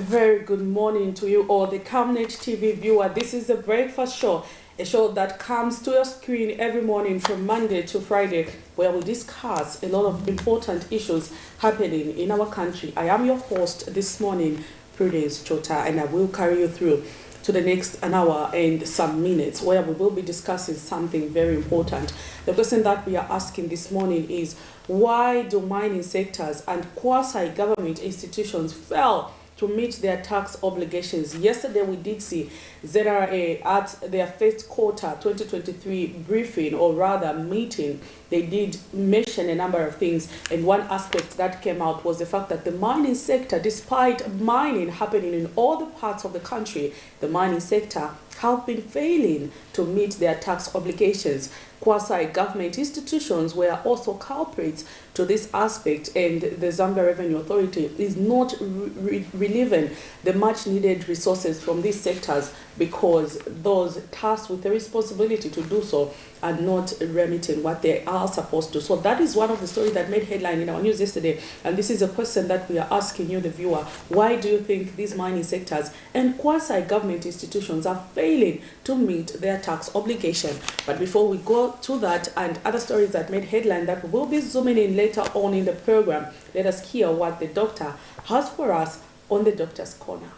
very good morning to you all, the Camnet TV viewer. This is the Breakfast Show, a show that comes to your screen every morning from Monday to Friday, where we discuss a lot of important issues happening in our country. I am your host this morning, Prudence Chota, and I will carry you through to the next an hour and some minutes, where we will be discussing something very important. The question that we are asking this morning is, why do mining sectors and quasi-government institutions fail to meet their tax obligations? Yesterday we did see ZRA at their first quarter 2023 briefing, or rather meeting. They did mention a number of things, and one aspect that came out was the fact that the mining sector, despite mining happening in all the parts of the country, the mining sector have been failing to meet their tax obligations. Quasi-government institutions were also culprits to this aspect, and the Zambia Revenue Authority is not relieving the much-needed resources from these sectors because those tasked with the responsibility to do so are not remitting what they are supposed to. So that is one of the stories that made headline in our news yesterday, and this is a question that we are asking you, the viewer. Why do you think these mining sectors and quasi-government institutions are failing to meet their tax obligation? But before we go to that and other stories that made headline that we will be zooming in later on in the program, let us hear what the doctor has for us on the Doctor's Corner.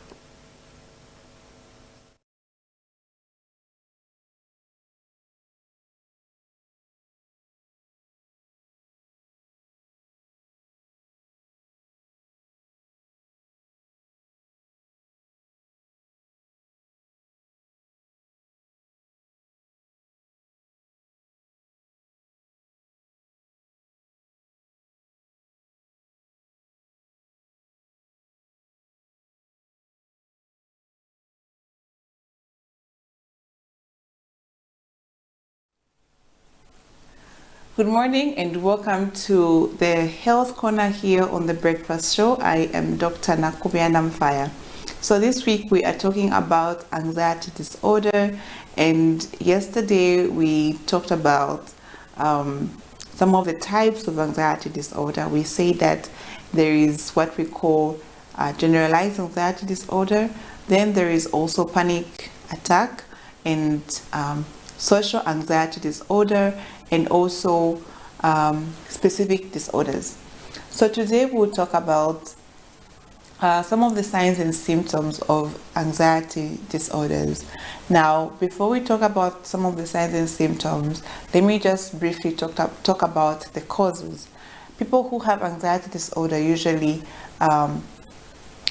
Good morning and welcome to the Health Corner here on the Breakfast Show. I am Dr. Nakubia Namfaya. So this week we are talking about anxiety disorder, and yesterday we talked about some of the types of anxiety disorder. We say that there is what we call generalized anxiety disorder, then there is also panic attack and social anxiety disorder, and also specific disorders. So today we'll talk about some of the signs and symptoms of anxiety disorders. Now, before we talk about some of the signs and symptoms, let me just briefly talk about the causes. People who have anxiety disorder, usually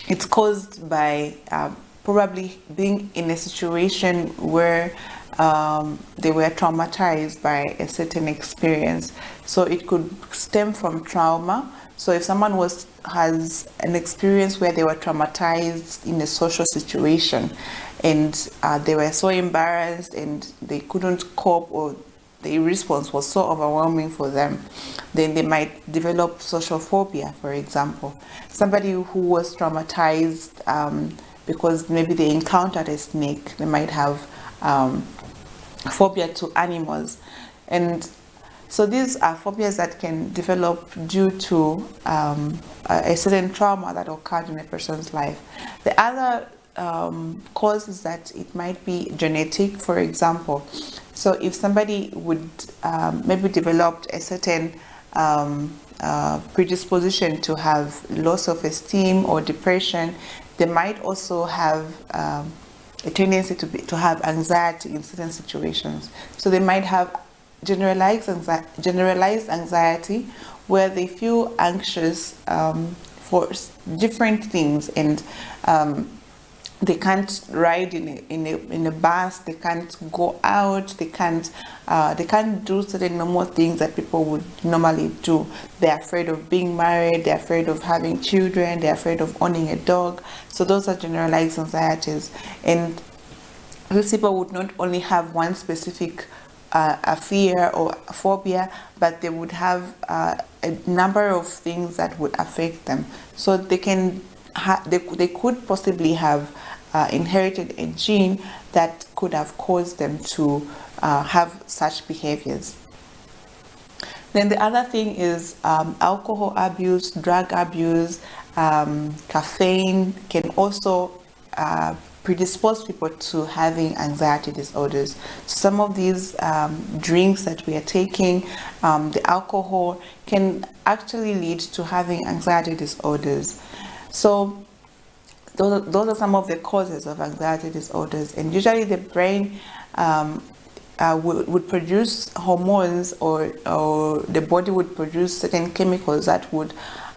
it's caused by probably being in a situation where they were traumatized by a certain experience. So it could stem from trauma. So if someone has an experience where they were traumatized in a social situation, and they were so embarrassed and they couldn't cope, or the response was so overwhelming for them, then they might develop social phobia, for example. Somebody who was traumatized because maybe they encountered a snake, they might have phobia to animals. And so these are phobias that can develop due to a certain trauma that occurred in a person's life. The other cause is that it might be genetic, for example. So if somebody would maybe develop a certain predisposition to have loss of esteem or depression, they might also have a tendency to have anxiety in certain situations. So they might have generalized anxiety, where they feel anxious for different things, and they can't ride in a bus, they can't go out, they can't do certain normal things that people would normally do. They're afraid of being married, they're afraid of having children, they're afraid of owning a dog. So those are generalized anxieties, and these people would not only have one specific a fear or a phobia, but they would have a number of things that would affect them. So they could possibly have inherited a gene that could have caused them to have such behaviors. Then the other thing is alcohol abuse, drug abuse, caffeine can also predispose people to having anxiety disorders. Some of these drinks that we are taking, the alcohol, can actually lead to having anxiety disorders. So those are some of the causes of anxiety disorders, and usually the brain would produce hormones, or the body would produce certain chemicals that would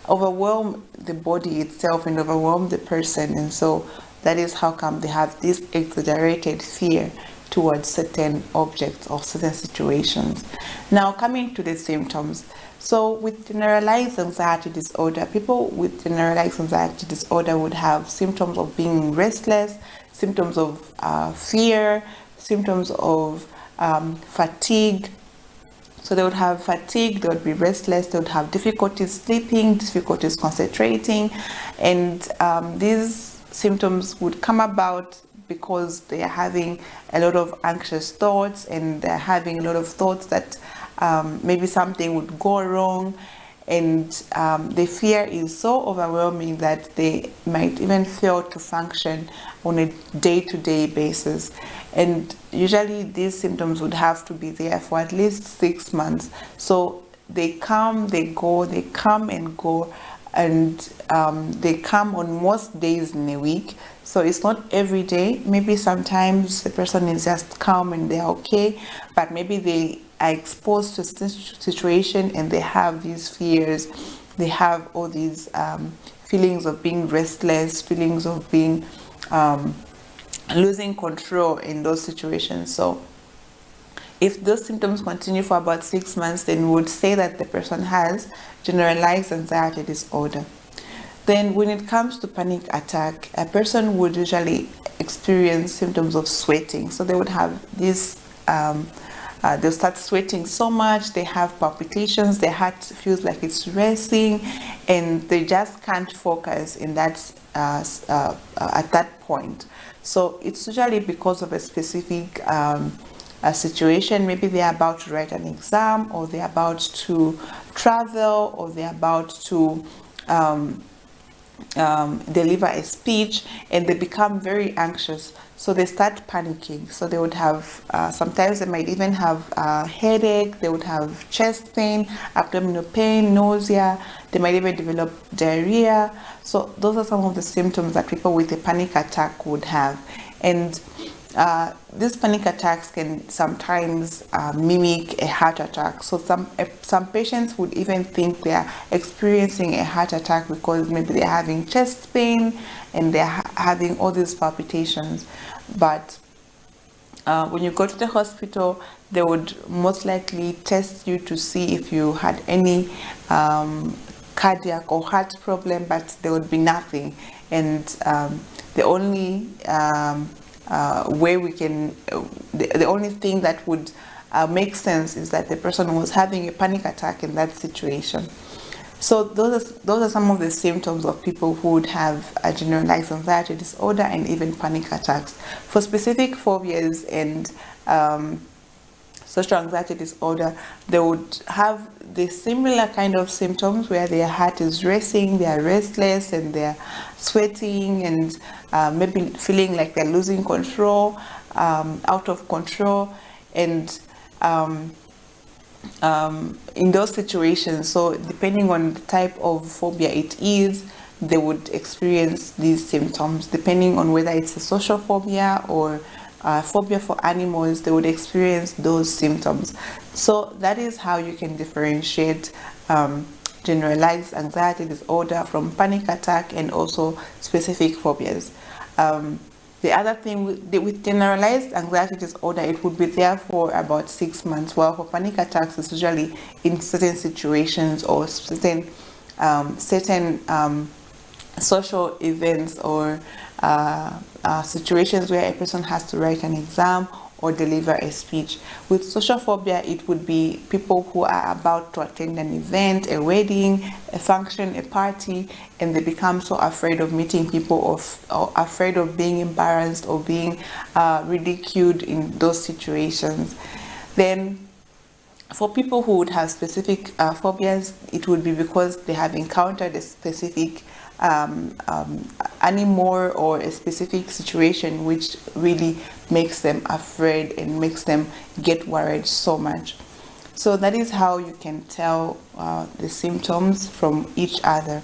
overwhelm the body itself and overwhelm the person, and so that is how come they have this exaggerated fear towards certain objects or certain situations. Now, coming to the symptoms. So with generalized anxiety disorder, people with generalized anxiety disorder would have symptoms of being restless, symptoms of fear, symptoms of fatigue. So they would have fatigue, they would be restless, they would have difficulties sleeping, difficulties concentrating, and these symptoms would come about because they are having a lot of anxious thoughts, and they're having a lot of thoughts that maybe something would go wrong, and the fear is so overwhelming that they might even fail to function on a day-to-day basis. And usually these symptoms would have to be there for at least 6 months. So they come, they go, they come and go, and they come on most days in a week. So it's not every day. Maybe sometimes the person is just calm and they're okay, but maybe they are exposed to a situation and they have these fears. They have all these feelings of being restless, feelings of being losing control in those situations. So if those symptoms continue for about 6 months, then we would say that the person has generalized anxiety disorder. Then when it comes to panic attack, a person would usually experience symptoms of sweating. So they would have this, they'll start sweating so much, they have palpitations, their heart feels like it's racing, and they just can't focus in that at that point. So it's usually because of a specific a situation. Maybe they're about to write an exam, or they're about to travel, or they're about to deliver a speech, and they become very anxious, so they start panicking. So they would have sometimes they might even have a headache, they would have chest pain, abdominal pain, nausea, they might even develop diarrhea. So those are some of the symptoms that people with a panic attack would have. And these panic attacks can sometimes mimic a heart attack. So some patients would even think they are experiencing a heart attack because maybe they're having chest pain and they're having all these palpitations. But when you go to the hospital, they would most likely test you to see if you had any cardiac or heart problem, but there would be nothing. And the only way we can, the only thing that would make sense is that the person was having a panic attack in that situation. So those are some of the symptoms of people who would have a generalized anxiety disorder and even panic attacks. For specific phobias and social anxiety disorder, they would have the similar kind of symptoms where their heart is racing, they are restless, and they're sweating, and maybe feeling like they're losing control, out of control, and in those situations, so depending on the type of phobia it is, they would experience these symptoms. Depending on whether it's a social phobia or phobia for animals, they would experience those symptoms. So that is how you can differentiate generalized anxiety disorder from panic attack and also specific phobias. The other thing with generalized anxiety disorder, it would be there for about 6 months, while for panic attacks, it's usually in certain situations or certain social events or situations where a person has to write an exam or deliver a speech. With social phobia, it would be people who are about to attend an event, a wedding, a function, a party, and they become so afraid of meeting people or afraid of being embarrassed or being ridiculed in those situations. Then For people who would have specific phobias, it would be because they have encountered a specific animal or a specific situation which really makes them afraid and makes them get worried so much. So that is how you can tell the symptoms from each other.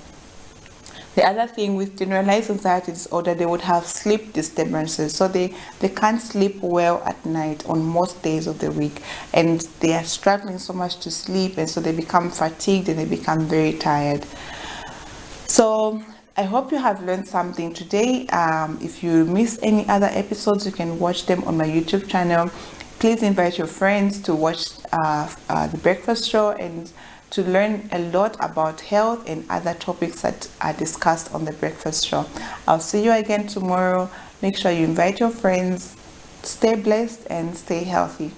The other thing with generalized anxiety disorder, they would have sleep disturbances. So they can't sleep well at night on most days of the week. And they are struggling so much to sleep, and so they become fatigued and they become very tired. So I hope you have learned something today. If you miss any other episodes, you can watch them on my YouTube channel. Please invite your friends to watch The Breakfast Show and to learn a lot about health and other topics that are discussed on The Breakfast Show. I'll see you again tomorrow. Make sure you invite your friends. Stay blessed and stay healthy.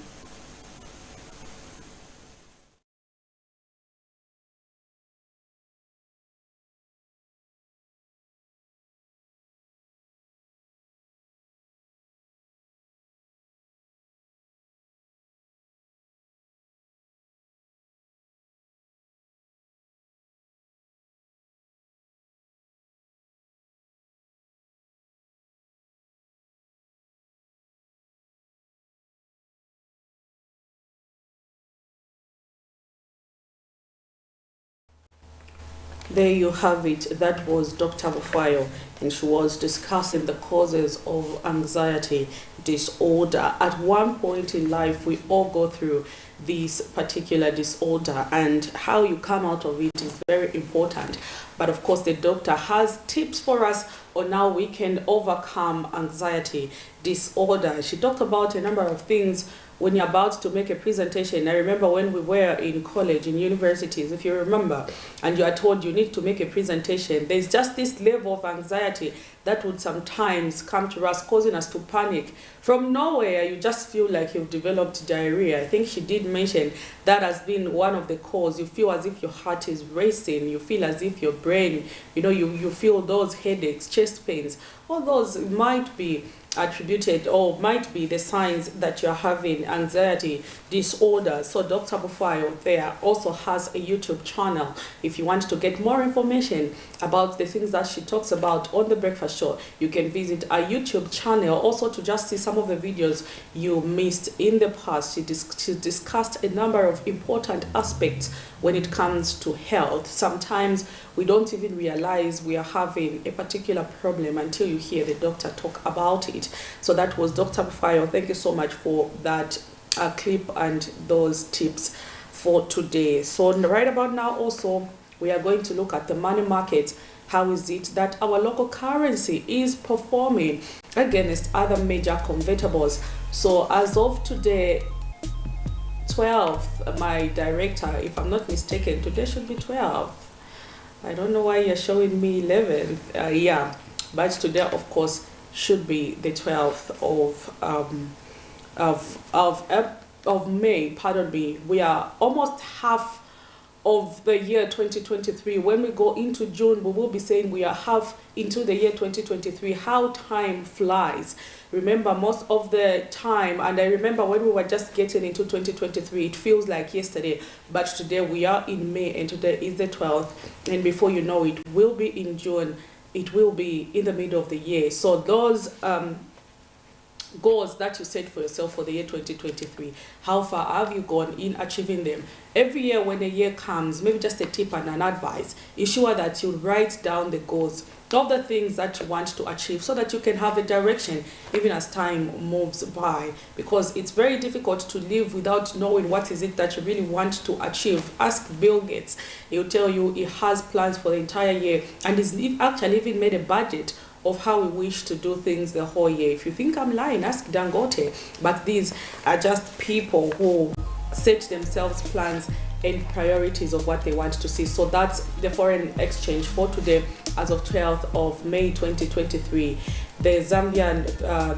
There you have it. That was Dr. Bufayo, and she was discussing the causes of anxiety disorder. At one point in life, we all go through this particular disorder, and how you come out of it is very important. But of course, the doctor has tips for us on how we can overcome anxiety disorder. She talked about a number of things when you're about to make a presentation. I remember when we were in college, in universities, if you remember, and you are told you need to make a presentation, there's just this level of anxiety that would sometimes come to us, causing us to panic. From nowhere, you just feel like you've developed diarrhea. I think she did mention that has been one of the causes. You feel as if your heart is racing. You feel as if your brain, you feel those headaches, chest pains. All those might be attributed or might be the signs that you're having anxiety disorder. So Dr. Bufayo there also has a YouTube channel. If you want to get more information about the things that she talks about on The Breakfast Show, you can visit our YouTube channel also to just see some of the videos you missed in the past. She discussed a number of important aspects when it comes to health. Sometimes we don't even realize we are having a particular problem until you hear the doctor talk about it. So that was Dr. Bufayo. Thank you so much for that clip and those tips for today. So right about now also, we are going to look at the money market. How is it that our local currency is performing against other major convertibles? So as of today, 12, my director, if I'm not mistaken, today should be 12. I don't know why you're showing me 11. Yeah, but today, of course, should be the 12th of May. Pardon me. We are almost half of the year 2023. When we go into June, we will be saying we are half into the year 2023. How time flies. Remember, most of the time, and I remember when we were just getting into 2023, it feels like yesterday, but today we are in May and today is the 12th, and before you know it, we'll be in June. It will be in the middle of the year. So those goals that you set for yourself for the year 2023, how far have you gone in achieving them? Every year when a year comes, maybe just a tip and an advice, ensure that you write down the goals of the things that you want to achieve so that you can have a direction even as time moves by, because it's very difficult to live without knowing what is it that you really want to achieve. Ask Bill Gates. He'll tell you he has plans for the entire year and he's actually even made a budget of how we wish to do things the whole year. If you think I'm lying, ask Dangote. But these are just people who set themselves plans and priorities of what they want to see. So that's the foreign exchange for today as of 12th of May 2023. The Zambian,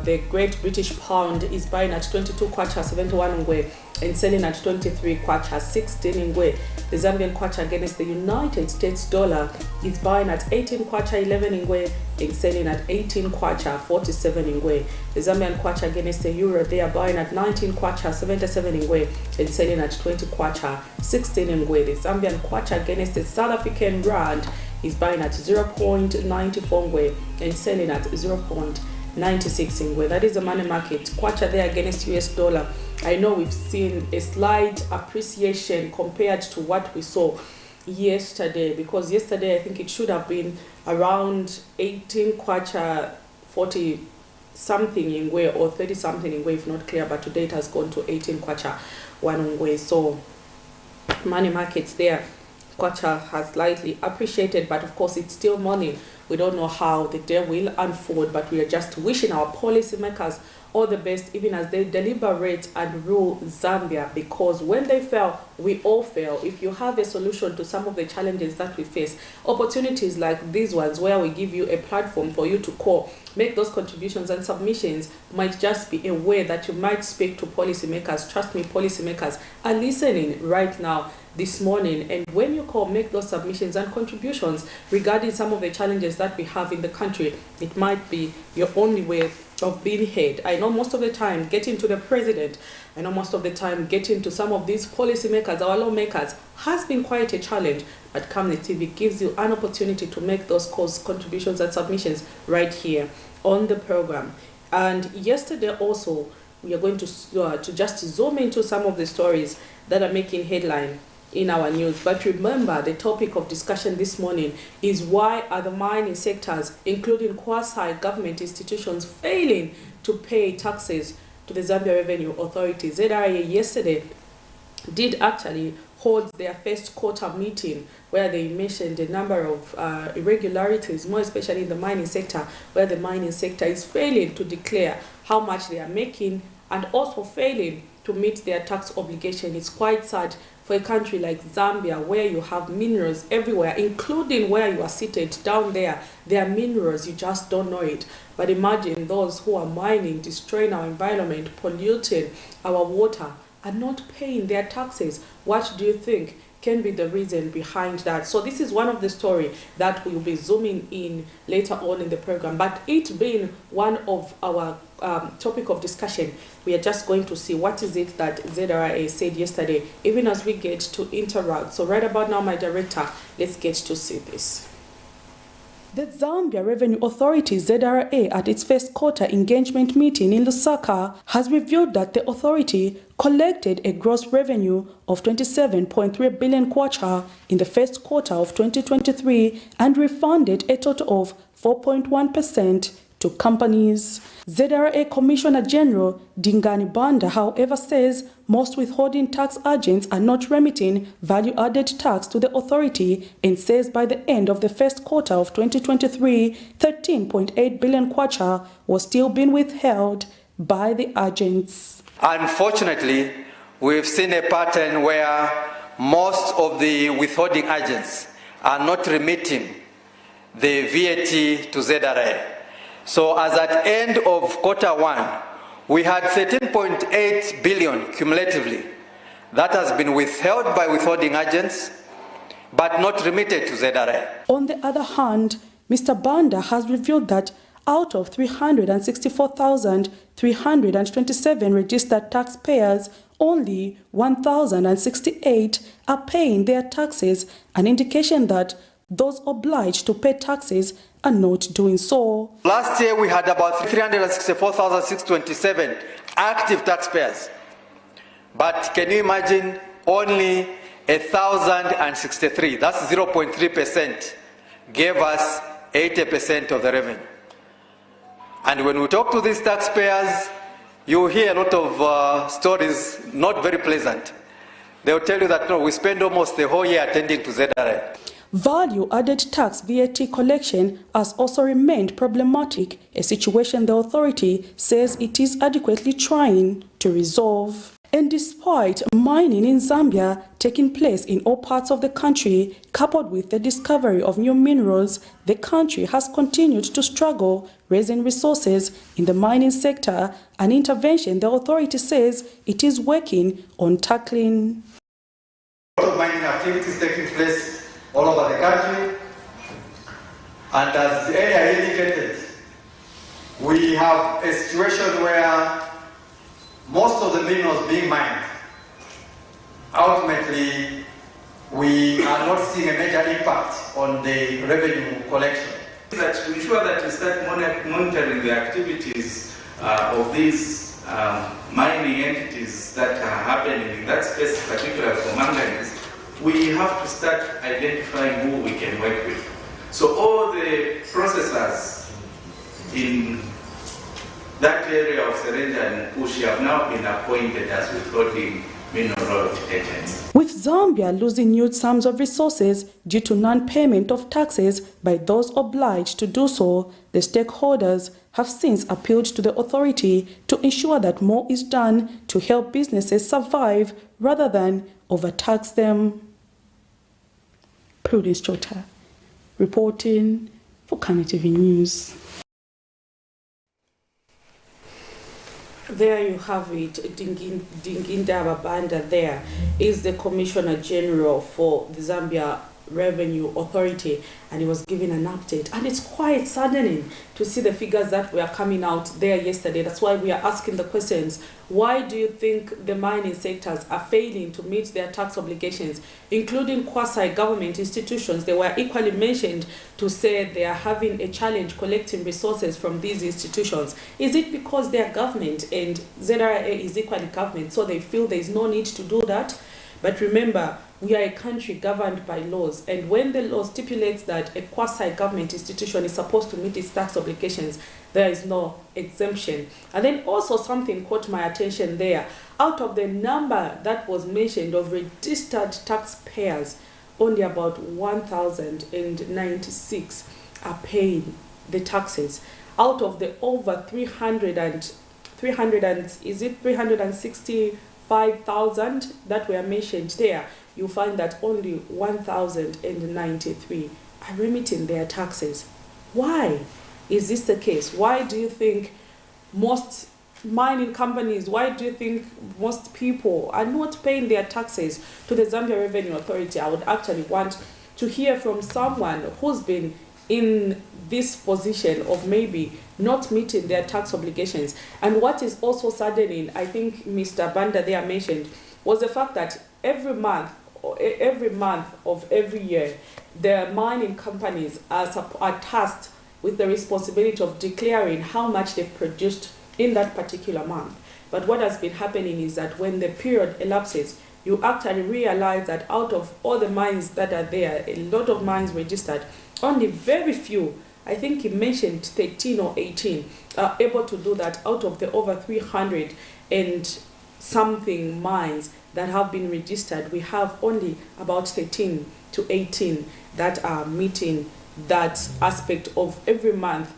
the Great British Pound is buying at 22 kwacha 71 ngwe and selling at 23 kwacha 16 ngwe. The Zambian kwacha against the United States dollar is buying at 18 kwacha 11 ngwe and selling at 18 kwacha 47 ngwe. The Zambian kwacha against the euro, they are buying at 19 kwacha 77 ngwe and selling at 20 kwacha 16 ngwe. The Zambian kwacha against the South African rand is buying at 0.94 ngwe and selling at 0.96 ngwe. That is the money market. Kwacha there against US dollar. I know we've seen a slight appreciation compared to what we saw yesterday, because yesterday I think it should have been around 18 kwacha 40 something ngwe or 30 something ngwe, if not clear, but today it has gone to 18 kwacha 1 ngwe. So money markets there, kwacha has slightly appreciated, but of course it's still money. We don't know how the day will unfold, but we are just wishing our policymakers all the best, even as they deliberate and rule Zambia, because when they fail, we all fail. If you have a solution to some of the challenges that we face, opportunities like these ones where we give you a platform for you to call, make those contributions and submissions, might just be a way that you might speak to policymakers. Trust me, policymakers are listening right now this morning, and when you call, make those submissions and contributions regarding some of the challenges that we have in the country, it might be your only way of being heard. I know most of the time getting to the president, I know most of the time getting to some of these policymakers, our lawmakers, has been quite a challenge, but Camnet TV gives you an opportunity to make those calls, contributions and submissions right here on the program. And yesterday also, we are going to just zoom into some of the stories that are making headline in our news. But remember, the topic of discussion this morning is why are the mining sectors, including quasi-government institutions, failing to pay taxes to the Zambia Revenue Authority. ZRA yesterday did actually hold their first quarter meeting where they mentioned a number of irregularities, more especially in the mining sector, where the mining sector is failing to declare how much they are making and also failing to meet their tax obligation. It's quite sad for a country like Zambia, where you have minerals everywhere, including where you are seated down there. There are minerals, you just don't know it. But imagine those who are mining, destroying our environment, polluting our water, are not paying their taxes. What do you think can be the reason behind that? So this is one of the stories that we will be zooming in later on in the program. But it being one of our topic of discussion, we are just going to see what is it that ZRA said yesterday, even as we get to interact. So right about now, my director, let's get to see this. The Zambia Revenue Authority, ZRA, at its first quarter engagement meeting in Lusaka, has revealed that the authority collected a gross revenue of 27.3 billion kwacha in the first quarter of 2023 and refunded a total of 4.1% to companies. ZRA Commissioner General Dingani Banda, however, says most withholding tax agents are not remitting value-added tax to the authority, and says by the end of the first quarter of 2023, 13.8 billion kwacha was still being withheld by the agents. Unfortunately, we've seen a pattern where most of the withholding agents are not remitting the VAT to ZRA. So as at end of quarter one, we had 13.8 billion cumulatively that has been withheld by withholding agents but not remitted to ZRA. On the other hand, Mr. Banda has revealed that out of 364,327 registered taxpayers, only 1,068 are paying their taxes, an indication that those obliged to pay taxes are not doing so. Last year we had about 364,627 active taxpayers. But can you imagine only 1,063, that's 0.3%, gave us 80% of the revenue. And when we talk to these taxpayers, you hear a lot of stories, not very pleasant. They'll tell you that, no, we spend almost the whole year attending to ZRA. Value-added tax VAT collection has also remained problematic, a situation the authority says it is adequately trying to resolve. And despite mining in Zambia taking place in all parts of the country, coupled with the discovery of new minerals, the country has continued to struggle raising resources in the mining sector, an intervention the authority says it is working on tackling. A lot of mining activities taking place all over the country, and as earlier indicated, we have a situation where most of the minerals being mined, ultimately, we are not seeing a major impact on the revenue collection. That to ensure that we start monitoring the activities of these mining entities that are happening in that space, particularly for manganese, we have to start identifying who we can work with. So all the processors in that area of Serenja and Pushi have now been appointed as withholding mineral royalty agents. With Zambia losing huge sums of resources due to non-payment of taxes by those obliged to do so, the stakeholders have since appealed to the authority to ensure that more is done to help businesses survive rather than overtax them. Prudence Chota, reporting for Camnet TV News. There you have it. Dingindaba Banda there is the Commissioner General for the Zambia Revenue Authority, and he was giving an update, and it's quite saddening to see the figures that were coming out there yesterday. That's why we are asking the questions. Why do you think the mining sectors are failing to meet their tax obligations, including quasi-government institutions? They were equally mentioned to say they are having a challenge collecting resources from these institutions. Is it because they are government and ZRA is equally government, so they feel there is no need to do that? But remember, we are a country governed by laws, and when the law stipulates that a quasi-government institution is supposed to meet its tax obligations, there is no exemption. And then also something caught my attention there. Out of the number that was mentioned of registered taxpayers, only about 1,096 are paying the taxes. Out of the over 365,000 that were mentioned there, you find that only 1,093 are remitting their taxes. Why is this the case? Why do you think most mining companies, why do you think most people are not paying their taxes to the Zambia Revenue Authority? I would actually want to hear from someone who's been in this position of maybe not meeting their tax obligations. And what is also saddening, I think Mr. Banda there mentioned, was the fact that every month of every year, the mining companies are tasked with the responsibility of declaring how much they've produced in that particular month. But what has been happening is that when the period elapses, you actually realize that out of all the mines that are there, a lot of mines registered, only very few, I think he mentioned 13 or 18, are able to do that out of the over 300 and something mines that have been registered. We have only about 13 to 18 that are meeting that aspect of every month,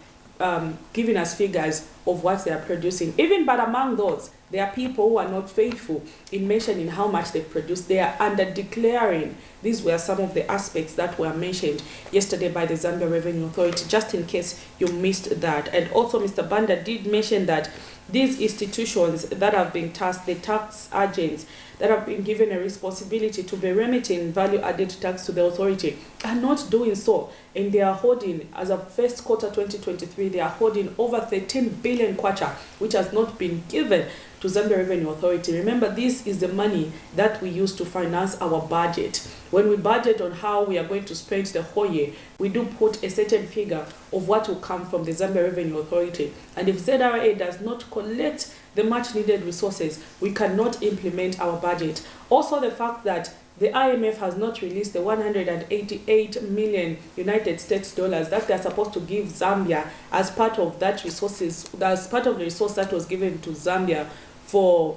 giving us figures of what they are producing. Even but among those, there are people who are not faithful in mentioning how much they produce. They are under declaring. These were some of the aspects that were mentioned yesterday by the Zambia Revenue Authority, just in case you missed that. And also Mr. Banda did mention that these institutions that have been tasked, the tax agents that have been given a responsibility to be remitting value-added tax to the authority, are not doing so. And they are holding, as of first quarter 2023, they are holding over 13 billion kwacha, which has not been given to Zambia Revenue Authority. Remember, this is the money that we use to finance our budget. When we budget on how we are going to spend the whole year, we do put a certain figure of what will come from the Zambia Revenue Authority. And if ZRA does not collect the much needed resources, we cannot implement our budget. Also, the fact that the IMF has not released the 188 million United States dollars that they are supposed to give Zambia as part of that resources, as part of the resource that was given to Zambia for,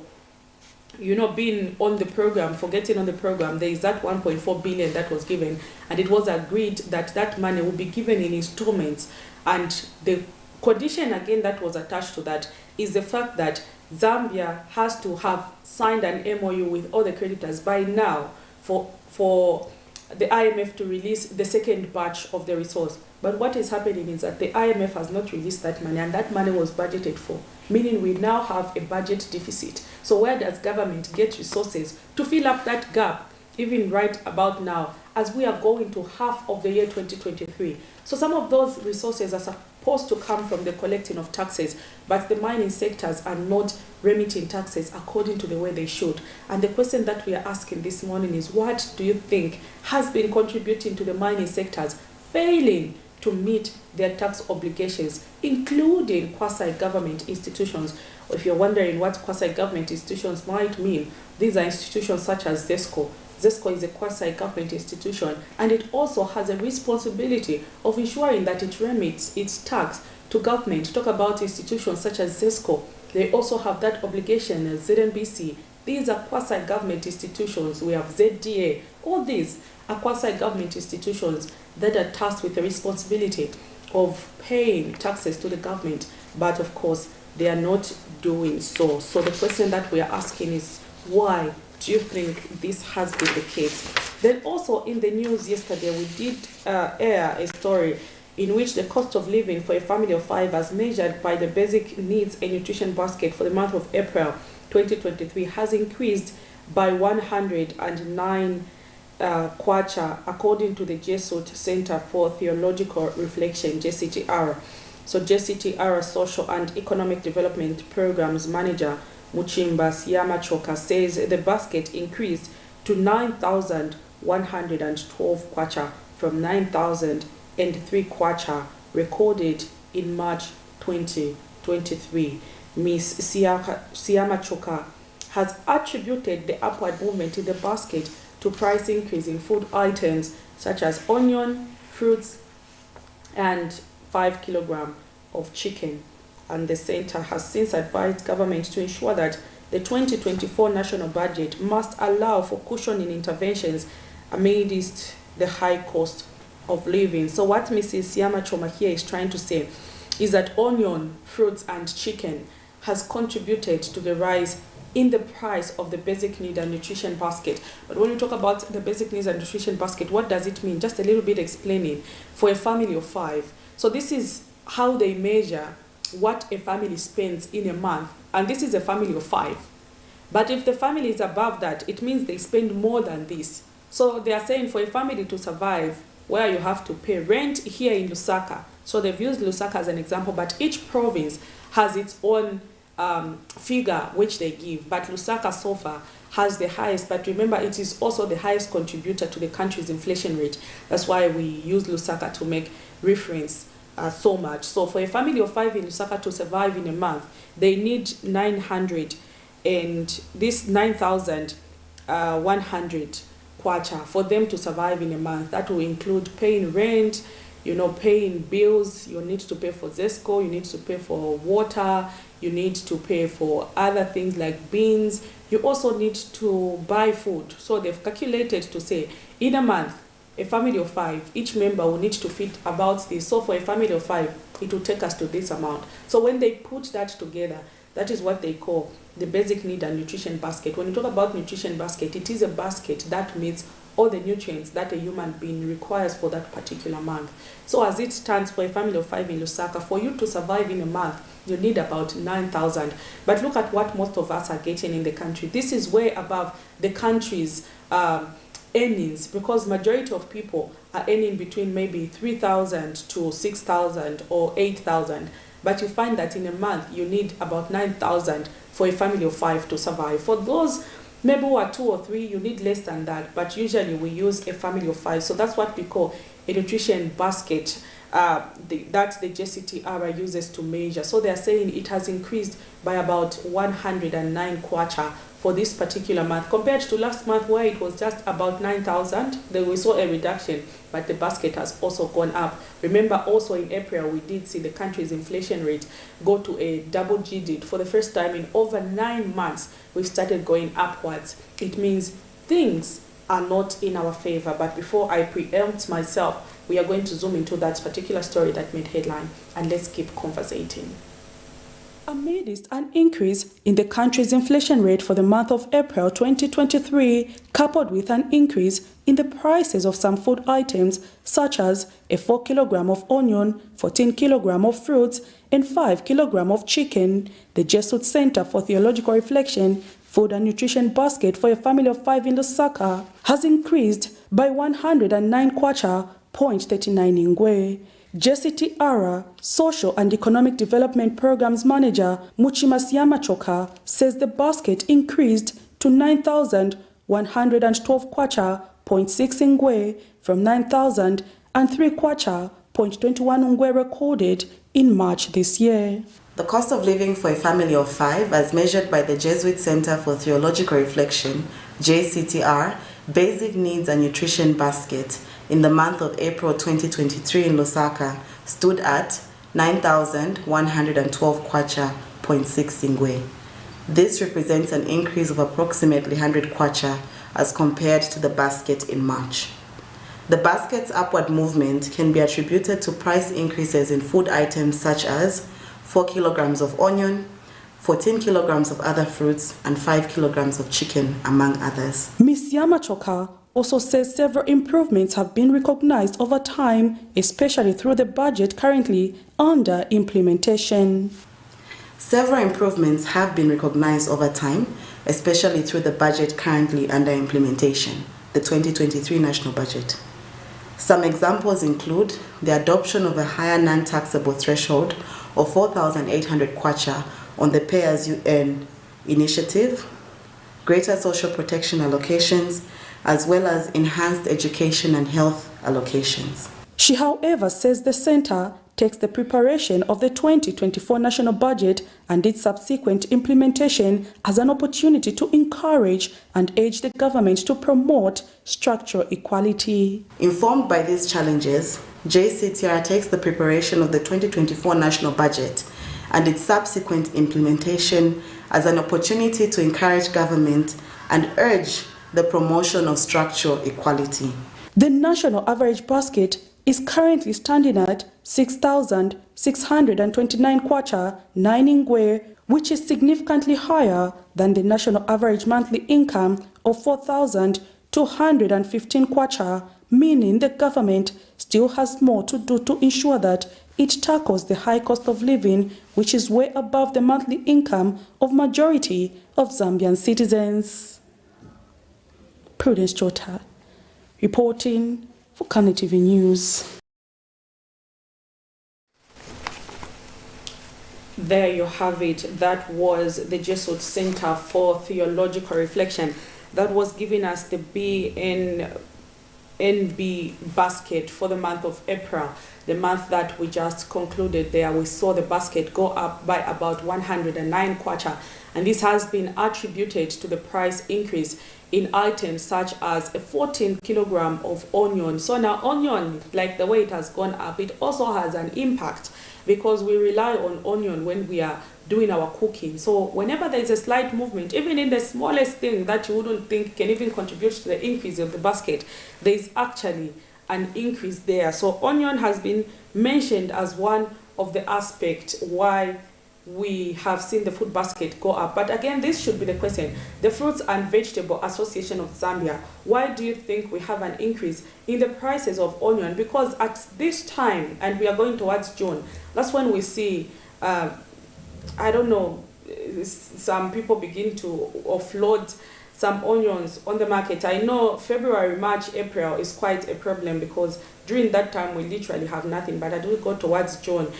you know, being on the program, for getting on the program. There is that 1.4 billion that was given, and it was agreed that that money will be given in installments. And the condition again that was attached to that is the fact that Zambia has to have signed an MOU with all the creditors by now for the IMF to release the second batch of the resource. But what is happening is that the IMF has not released that money, and that money was budgeted for, meaning we now have a budget deficit. So where does government get resources to fill up that gap, even right about now, as we are going to half of the year 2023? So some of those resources are supposed to come from the collecting of taxes, but the mining sectors are not remitting taxes according to the way they should. And the question that we are asking this morning is, what do you think has been contributing to the mining sectors failing to meet their tax obligations, including quasi-government institutions? If you're wondering what quasi-government institutions might mean, these are institutions such as ZESCO. ZESCO is a quasi-government institution, and it also has a responsibility of ensuring that it remits its tax to government. Talk about institutions such as ZESCO. They also have that obligation as ZNBC. These are quasi-government institutions. We have ZDA. All these are quasi-government institutions that are tasked with the responsibility of paying taxes to the government, but of course they are not doing so. So the question that we are asking is, why do you think this has been the case? Then also in the news yesterday, we did air a story in which the cost of living for a family of 5, as measured by the Basic Needs and Nutrition Basket for the month of April 2023, has increased by 109 kwacha, according to the Jesuit Center for Theological Reflection, JCTR. So JCTR Social and Economic Development Programs Manager Muchimba Siamachoka says the basket increased to 9,112 kwacha from 9,003 kwacha recorded in March 2023. Ms. Siamachoka has attributed the upward movement in the basket to price increase in food items such as onion, fruits, and 5 kilograms of chicken. And the center has since advised government to ensure that the 2024 national budget must allow for cushioning interventions amidst the high cost of living. So what Mrs. Siamachoma here is trying to say is that onion, fruits, and chicken has contributed to the rise in the price of the basic need and nutrition basket. But when we talk about the basic needs and nutrition basket, what does it mean? Just a little bit explaining. For a family of 5, so this is how they measure what a family spends in a month, and this is a family of 5. But if the family is above that, it means they spend more than this. So they are saying for a family to survive, where you have to pay rent here in Lusaka, so they've used Lusaka as an example, but each province has its own figure which they give, but Lusaka so far has the highest. But remember, it is also the highest contributor to the country's inflation rate. That's why we use Lusaka to make reference so much. So for a family of 5 in Lusaka to survive in a month, they need 900, and this 9,100 kwacha for them to survive in a month. That will include paying rent, paying bills. You need to pay for ZESCO, you need to pay for water, you need to pay for other things like beans. You also need to buy food. So they've calculated to say, in a month, a family of 5, each member will need to feed about this. So for a family of 5, it will take us to this amount. So when they put that together, that is what they call the basic need and nutrition basket. When you talk about nutrition basket, it is a basket that meets all the nutrients that a human being requires for that particular month. So as it stands, for a family of 5 in Lusaka, for you to survive in a month, you need about 9,000. But look at what most of us are getting in the country. This is way above the country's earnings, because majority of people are earning between maybe 3,000 to 6,000 or 8,000. But you find that in a month, you need about 9,000 for a family of 5 to survive. For those maybe who are 2 or 3, you need less than that. But usually we use a family of 5. So that's what we call a nutrition basket that the JCTR uses to measure. So they are saying it has increased by about 109 kwacha for this particular month, compared to last month where it was just about 9,000. Then we saw a reduction, but the basket has also gone up. Remember, also in April, we did see the country's inflation rate go to a double digit. For the first time in over 9 months, we've started going upwards. It means things are not in our favor. But before I preempt myself, we are going to zoom into that particular story that made headline, and let's keep conversating. Amidst an increase in the country's inflation rate for the month of April 2023, coupled with an increase in the prices of some food items such as a 4 kg of onion, 14 kg of fruits, and 5 kg of chicken, the Jesuit Center for Theological Reflection Food and Nutrition Basket for a family of 5 in Lusaka has increased by 109 kwacha, 0.39 ngwe. JCT Ara, Social and Economic Development Programs Manager Muchimas Yamachoka says the basket increased to 9,112 kwacha, 0.6 ngwe from 9,003 kwacha, 0.21 ngwe recorded in March this year. The cost of living for a family of 5, as measured by the Jesuit Center for Theological Reflection, JCTR, Basic Needs and Nutrition Basket, in the month of April 2023 in Lusaka, stood at 9,112 kwacha, 0.6 ngwe. This represents an increase of approximately 100 kwacha as compared to the basket in March. The basket's upward movement can be attributed to price increases in food items such as 4 kilograms of onion, 14 kilograms of other fruits, and 5 kilograms of chicken, among others. Ms. Yamachoka also says several improvements have been recognized over time, especially through the budget currently under implementation. Several improvements have been recognized over time, especially through the budget currently under implementation, the 2023 national budget. Some examples include the adoption of a higher non-taxable threshold of 4,800 kwacha on the pay-as-you-earn initiative, greater social protection allocations, as well as enhanced education and health allocations. She, however, says the center takes the preparation of the 2024 national budget and its subsequent implementation as an opportunity to encourage and urge the government to promote structural equality. Informed by these challenges, JCTR takes the preparation of the 2024 national budget and its subsequent implementation as an opportunity to encourage government and urge the promotion of structural equality. The national average basket is currently standing at 6,629 kwacha, 9 ngwe, which is significantly higher than the national average monthly income of 4,215 kwacha, meaning the government still has more to do to ensure that it tackles the high cost of living, which is way above the monthly income of majority of Zambian citizens. Prudence Chota, reporting for Camnet TV News. There you have it. That was the Jesuit Center for Theological Reflection. That was giving us the BNB basket for the month of April, the month that we just concluded there. We saw the basket go up by about 109 kwacha, and this has been attributed to the price increase in items such as a 14 kilogram of onion. So now onion, like the way it has gone up, it also has an impact because we rely on onion when we are doing our cooking. So whenever there is a slight movement, even in the smallest thing that you wouldn't think can even contribute to the increase of the basket, there is actually an increase there. So onion has been mentioned as one of the aspects why we have seen the food basket go up. But again, this should be the question. The Fruits and Vegetable Association of Zambia, why do you think we have an increase in the prices of onion? Because at this time, and we are going towards June, that's when we see, I don't know, some people begin to offload some onions on the market. I know February, March, April is quite a problem because during that time we literally have nothing. But as we go towards June,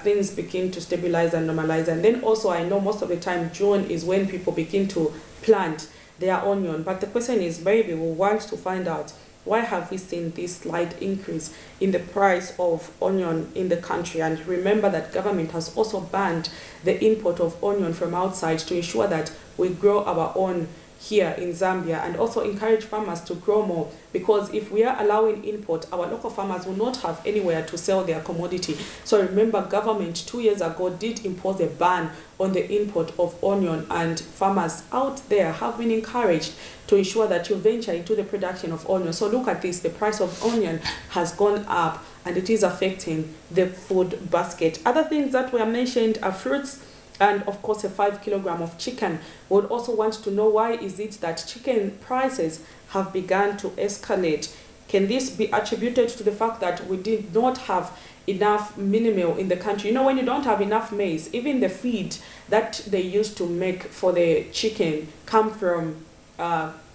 things begin to stabilize and normalize. And then also I know most of the time June is when people begin to plant their onion. But the question is, maybe we want to find out, why have we seen this slight increase in the price of onion in the country? And remember that government has also banned the import of onion from outside to ensure that we grow our own here in Zambia, and also encourage farmers to grow more, because if we are allowing import, our local farmers will not have anywhere to sell their commodity. So remember, government 2 years ago did impose a ban on the import of onion, and farmers out there have been encouraged to ensure that you venture into the production of onion. So look at this, the price of onion has gone up and it is affecting the food basket. Other things that were mentioned are fruits. and of course a 5 kilogram of chicken. We would also want to know why is it that chicken prices have begun to escalate. Can this be attributed to the fact that we did not have enough mini meal in the country? You know, when you don't have enough maize, even the feed that they used to make for the chicken come from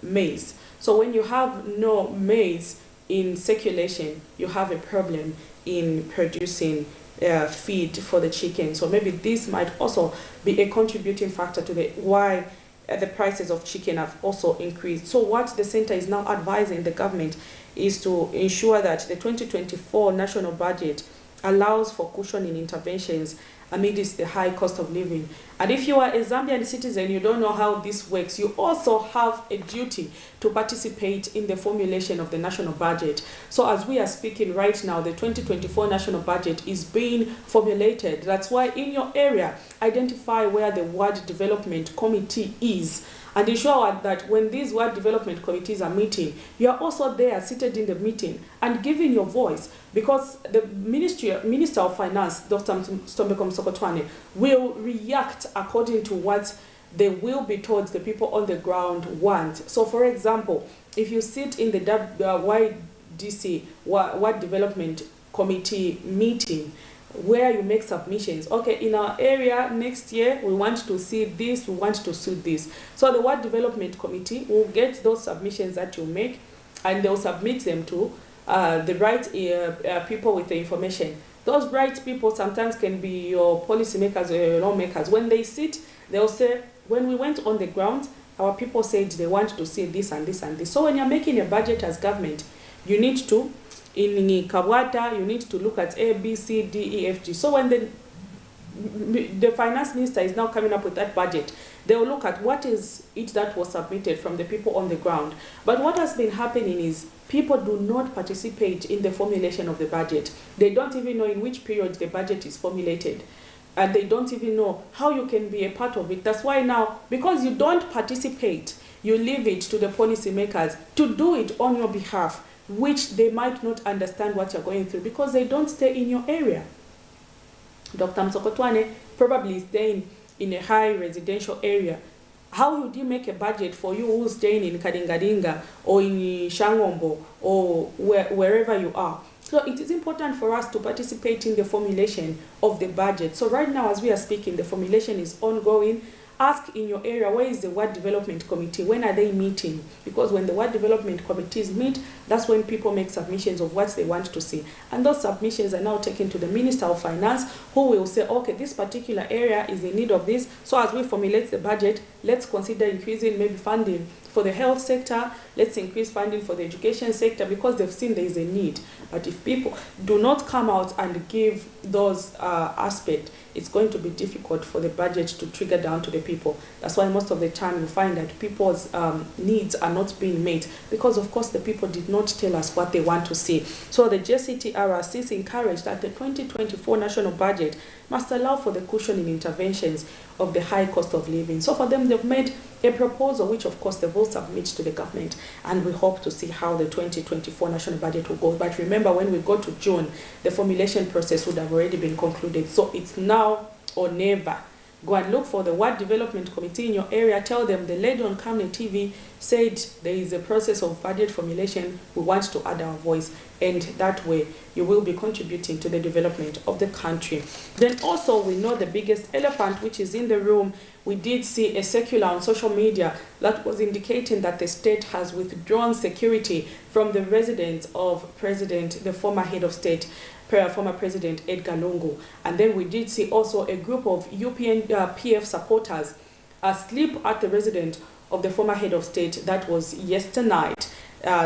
maize. So when you have no maize in circulation, you have a problem in producing feed for the chicken. So maybe this might also be a contributing factor to the why the prices of chicken have also increased. So what the center is now advising the government is to ensure that the 2024 national budget allows for cushioning interventions amidst the high cost of living. And if you are a Zambian citizen, you don't know how this works, you also have a duty to participate in the formulation of the national budget. So as we are speaking right now, the 2024 national budget is being formulated. That's why in your area, identify where the ward development committee is, and ensure that when these ward development committees are meeting, you are also there seated in the meeting and giving your voice, because the Minister of Finance, Dr. Stombeko Msokotwane, will react according to what they will be told the people on the ground want. So for example, if you sit in the YDC, Ward Development Committee meeting, where you make submissions, okay, in our area next year we want to see this, we want to see this. So the Ward Development Committee will get those submissions that you make, and they'll submit them to the right people with the information. Those right people sometimes can be your policymakers or your lawmakers. When they sit, they'll say, when we went on the ground, our people said they want to see this and this and this. So when you're making a budget as government, you need to, in Kawata, you need to look at A, B, C, D, E, F, G. So when the finance minister is now coming up with that budget, they will look at what is it that was submitted from the people on the ground. But what has been happening is people do not participate in the formulation of the budget. They don't even know in which period the budget is formulated. And they don't even know how you can be a part of it. That's why now, because you don't participate, you leave it to the policymakers to do it on your behalf, which they might not understand what you're going through because they don't stay in your area. Dr. Msokotwane probably is staying in a high residential area. How would you make a budget for you who's staying in Kadingadinga or in Shangombo or wherever you are? So it is important for us to participate in the formulation of the budget. So right now, as we are speaking, the formulation is ongoing. Ask in your area, where is the Ward Development Committee? When are they meeting? Because when the Ward Development Committees meet, that's when people make submissions of what they want to see. And those submissions are now taken to the Minister of Finance, who will say, okay, this particular area is in need of this. So as we formulate the budget, let's consider increasing maybe funding for the health sector, let's increase funding for the education sector, because they've seen there is a need. But if people do not come out and give those aspects, it's going to be difficult for the budget to trigger down to the people. That's why most of the time you find that people's needs are not being met, because of course the people did not tell us what they want to see. So the JCTRC is encouraged that the 2024 national budget must allow for the cushioning interventions of the high cost of living. So for them, they've made a proposal, which of course they will submit to the government, and we hope to see how the 2024 national budget will go. But remember, when we go to June, the formulation process would have already been concluded. So it's now or never. Go and look for the Ward Development Committee in your area. Tell them the lady on Camnet TV said there is a process of budget formulation. We want to add our voice, and that way you will be contributing to the development of the country. Then also, we know the biggest elephant which is in the room. We did see a circular on social media that was indicating that the state has withdrawn security from the residence of the former head of state, former President Edgar Lungu. And then we did see also a group of PF supporters sleep at the residence of the former head of state. That was yesterday night.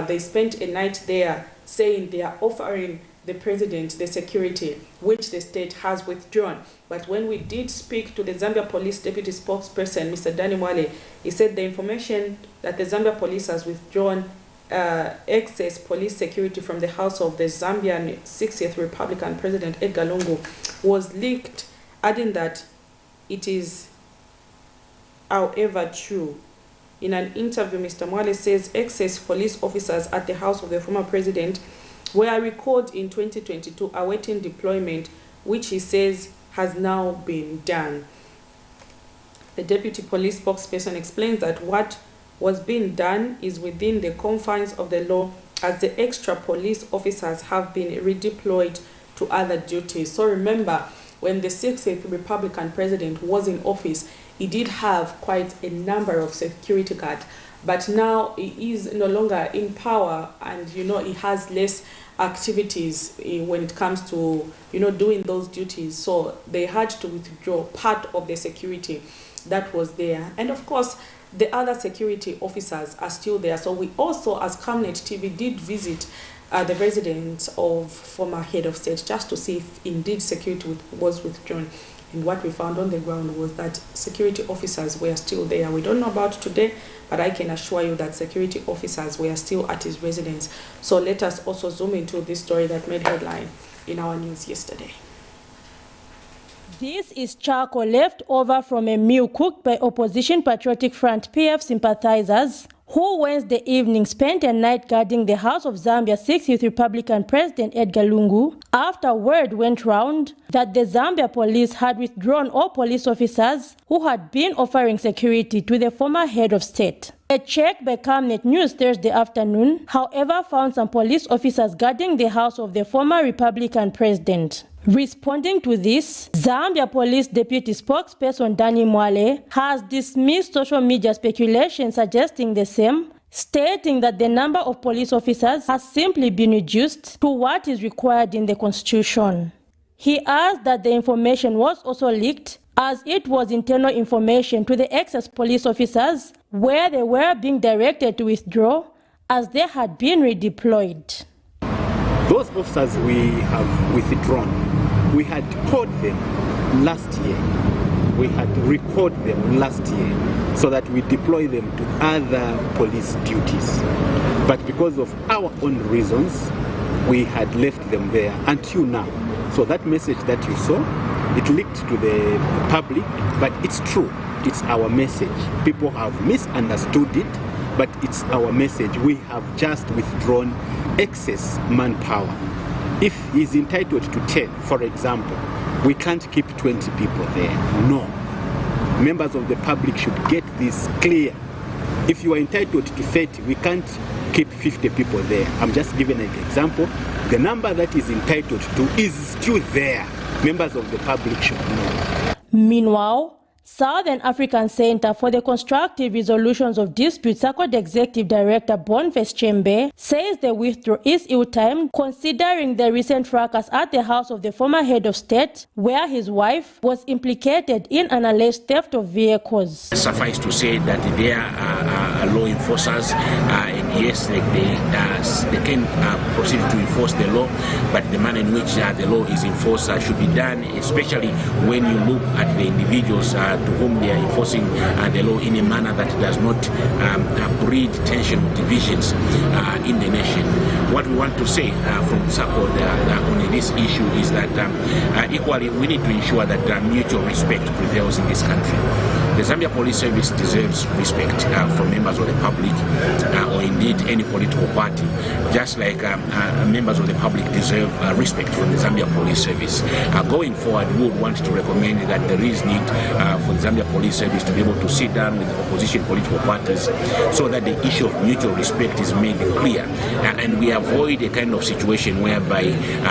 They spent a night there, saying they are offering the president the security, which the state has withdrawn. But when we did speak to the Zambia Police Deputy Spokesperson, Mr. Danny Mwale, he said the information that the Zambia Police has withdrawn excess police security from the house of the Zambian 60th Republican President Edgar Lungu was leaked, adding that it is, however, true. In an interview, Mr. Mwale says excess police officers at the house of the former president were recalled in 2022 awaiting deployment, which he says has now been done. The deputy police spokesperson explains that what was being done is within the confines of the law, as the extra police officers have been redeployed to other duties. So remember, when the 60th Republican president was in office, he did have quite a number of security guards, but now he is no longer in power, and he has less activities when it comes to doing those duties. So they had to withdraw part of the security that was there, and of course the other security officers are still there. So we also, as Camnet TV, did visit the residence of former head of state just to see if indeed security was withdrawn. And what we found on the ground was that security officers were still there. We don't know about today, but I can assure you that security officers were still at his residence. So let us also zoom into this story that made headline in our news yesterday. This is charcoal left over from a meal cooked by Opposition Patriotic Front PF sympathizers who Wednesday evening spent a night guarding the house of Zambia's 60th Republican President Edgar Lungu after word went round that the Zambia police had withdrawn all police officers who had been offering security to the former head of state. A check by Camnet News Thursday afternoon, however, found some police officers guarding the house of the former Republican president. Responding to this, Zambia Police Deputy Spokesperson Danny Mwale has dismissed social media speculation suggesting the same, stating that the number of police officers has simply been reduced to what is required in the Constitution. He adds that the information was also leaked, as it was internal information to the excess police officers where they were being directed to withdraw as they had been redeployed. Those officers we have withdrawn, we had called them last year. We had recalled them last year so that we deploy them to other police duties. But because of our own reasons, we had left them there until now. So that message that you saw, it leaked to the public, but it's true. It's our message. People have misunderstood it, but it's our message. We have just withdrawn excess manpower. If he's entitled to 10, for example, we can't keep 20 people there. No. Members of the public should get this clear. If you are entitled to 30, we can't keep 50 people there. I'm just giving an example. The number that is entitled to is still there. Members of the public should know. Meanwhile, Southern African Center for the Constructive Resolutions of Disputes SACOD Executive Director Boniface Chembe says the withdrawal is ill-timed considering the recent fracas at the house of the former head of state, where his wife was implicated in an alleged theft of vehicles. Suffice to say that there are law enforcers, and yes, they can proceed to enforce the law, but the manner in which the law is enforced should be done, especially when you look at the individuals to whom they are enforcing the law in a manner that does not breed tension or divisions in the nation. What we want to say from SACOD on this issue is that equally we need to ensure that mutual respect prevails in this country. The Zambia Police Service deserves respect from members of the public or indeed any political party, just like members of the public deserve respect from the Zambia Police Service. Going forward, we would want to recommend that there is need for the Zambia Police Service to be able to sit down with the opposition political parties so that the issue of mutual respect is made clear and we avoid a kind of situation whereby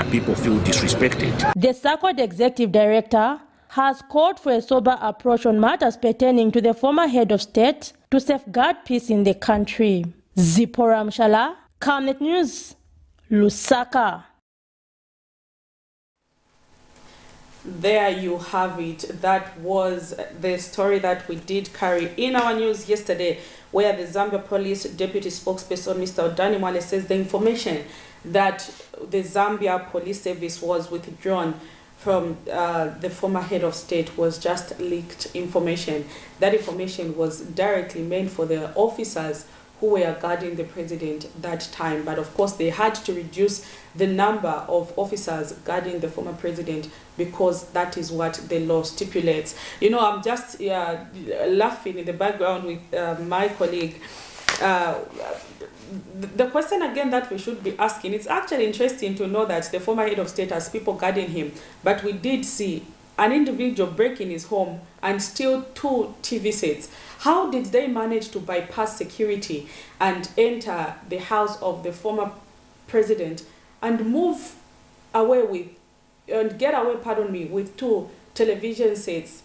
people feel disrespected. The SACOD Executive Director has called for a sober approach on matters pertaining to the former head of state to safeguard peace in the country. Zipporah Mshala, Camnet News, Lusaka. There you have it. That was the story that we did carry in our news yesterday, where the Zambia Police Deputy Spokesperson, Mr. Danny Mwale, says the information that the Zambia Police Service was withdrawn from the former head of state was just leaked information. That information was directly meant for the officers who were guarding the president that time. But of course, they had to reduce the number of officers guarding the former president because that is what the law stipulates. You know, I'm just laughing in the background with my colleague. The question again that we should be asking, it's actually interesting to know that the former head of state has people guarding him, but we did see an individual break in his home and steal 2 TV sets. How did they manage to bypass security and enter the house of the former president and move away with, and get away, pardon me, with 2 television sets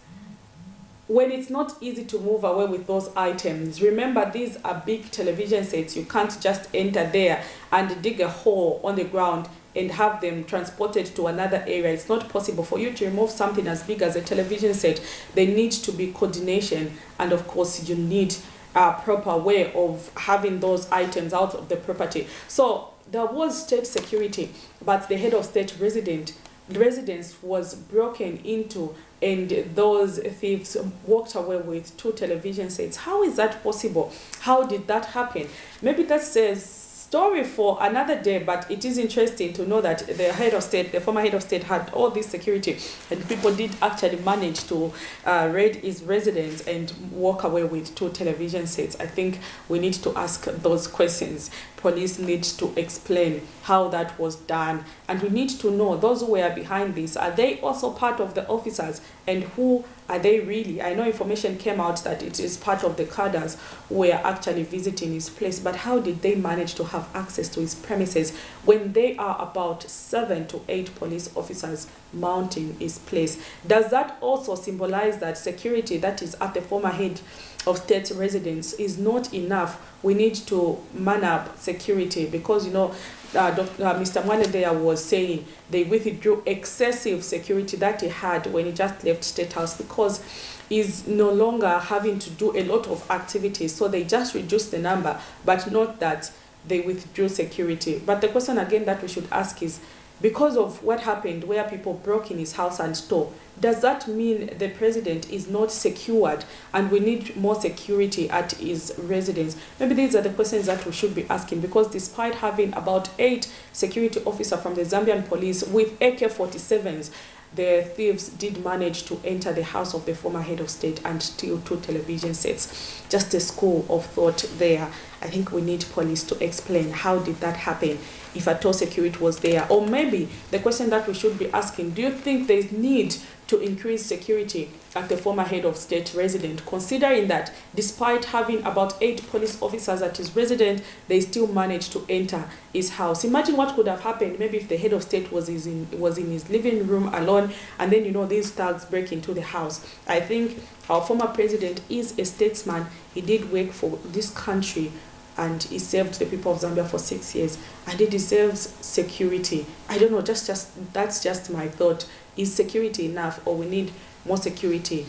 when it's not easy to move away with those items? Remember, these are big television sets. You can't just enter there and dig a hole on the ground and have them transported to another area. It's not possible for you to remove something as big as a television set. There needs to be coordination, and of course you need a proper way of having those items out of the property. So there was state security, but the head of state residence was broken into, and those thieves walked away with 2 television sets. How is that possible? How did that happen? Maybe that's a story for another day, but it is interesting to know that the head of state, the former head of state, had all this security, and people did actually manage to raid his residence and walk away with 2 television sets. I think we need to ask those questions. Police need to explain how that was done, and we need to know those who were behind this. Are they also part of the officers, and who are they really? I know information came out that it is part of the cadres who were actually visiting his place, but how did they manage to have access to his premises when there are about 7 to 8 police officers mounting his place? Does that also symbolize that security that is at the former head of state residence is not enough? We need to man up security, because Mr. Mwale there was saying they withdrew excessive security that he had when he just left State House, because he's no longer having to do a lot of activities. So they just reduced the number, but not that they withdrew security. But the question again that we should ask is, because of what happened where people broke in his house and stole, does that mean the president is not secured and we need more security at his residence? Maybe these are the questions that we should be asking, because despite having about 8 security officers from the Zambian police with AK-47s, the thieves did manage to enter the house of the former head of state and steal 2 television sets. Just a school of thought there. I think we need police to explain how did that happen, if at all security was there. Or maybe the question that we should be asking, do you think there is need to increase security at the former head of state resident, considering that despite having about 8 police officers at his residence, they still managed to enter his house? Imagine what could have happened maybe if the head of state was in his living room alone, and then these thugs break into the house. I think our former president is a statesman. He did work for this country, and he served the people of Zambia for 6 years, and he deserves security. I don't know, that's just my thought. Is security enough, or we need more security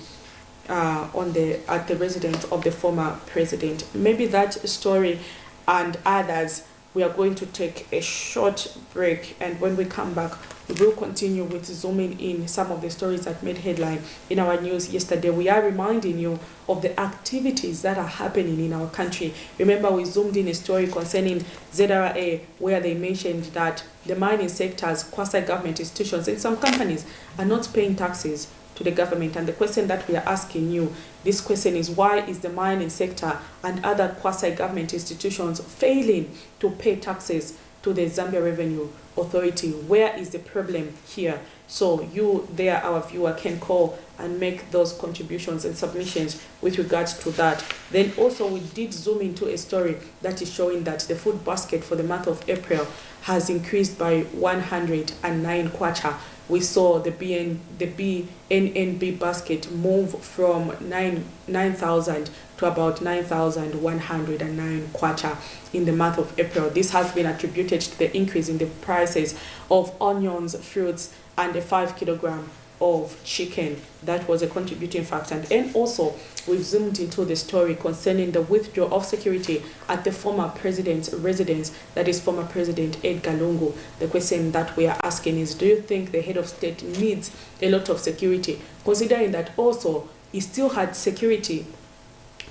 at the residence of the former president? Maybe that story and others. We are going to take a short break, and when we come back, we will continue with zooming in some of the stories that made headline in our news yesterday. We are reminding you of the activities that are happening in our country. Remember, we zoomed in a story concerning ZRA, where they mentioned that the mining sectors, quasi-government institutions, and some companies are not paying taxes to the government. And the question that we are asking you, this question is, why is the mining sector and other quasi-government institutions failing to pay taxes to the Zambia Revenue Authority? Where is the problem here? So you there, our viewer, can call and make those contributions and submissions with regards to that. Then also we did zoom into a story that is showing that the food basket for the month of April has increased by 109 kwacha. We saw the BNNB basket move from 9,000 to about 9,109 kwacha in the month of April. This has been attributed to the increase in the prices of onions, fruits, and a 5 kilogram of chicken. That was a contributing factor. And also, we've zoomed into the story concerning the withdrawal of security at the former president's residence, that is former President Edgar Lungu. The question that we are asking is, do you think the head of state needs a lot of security, considering that also he still had security,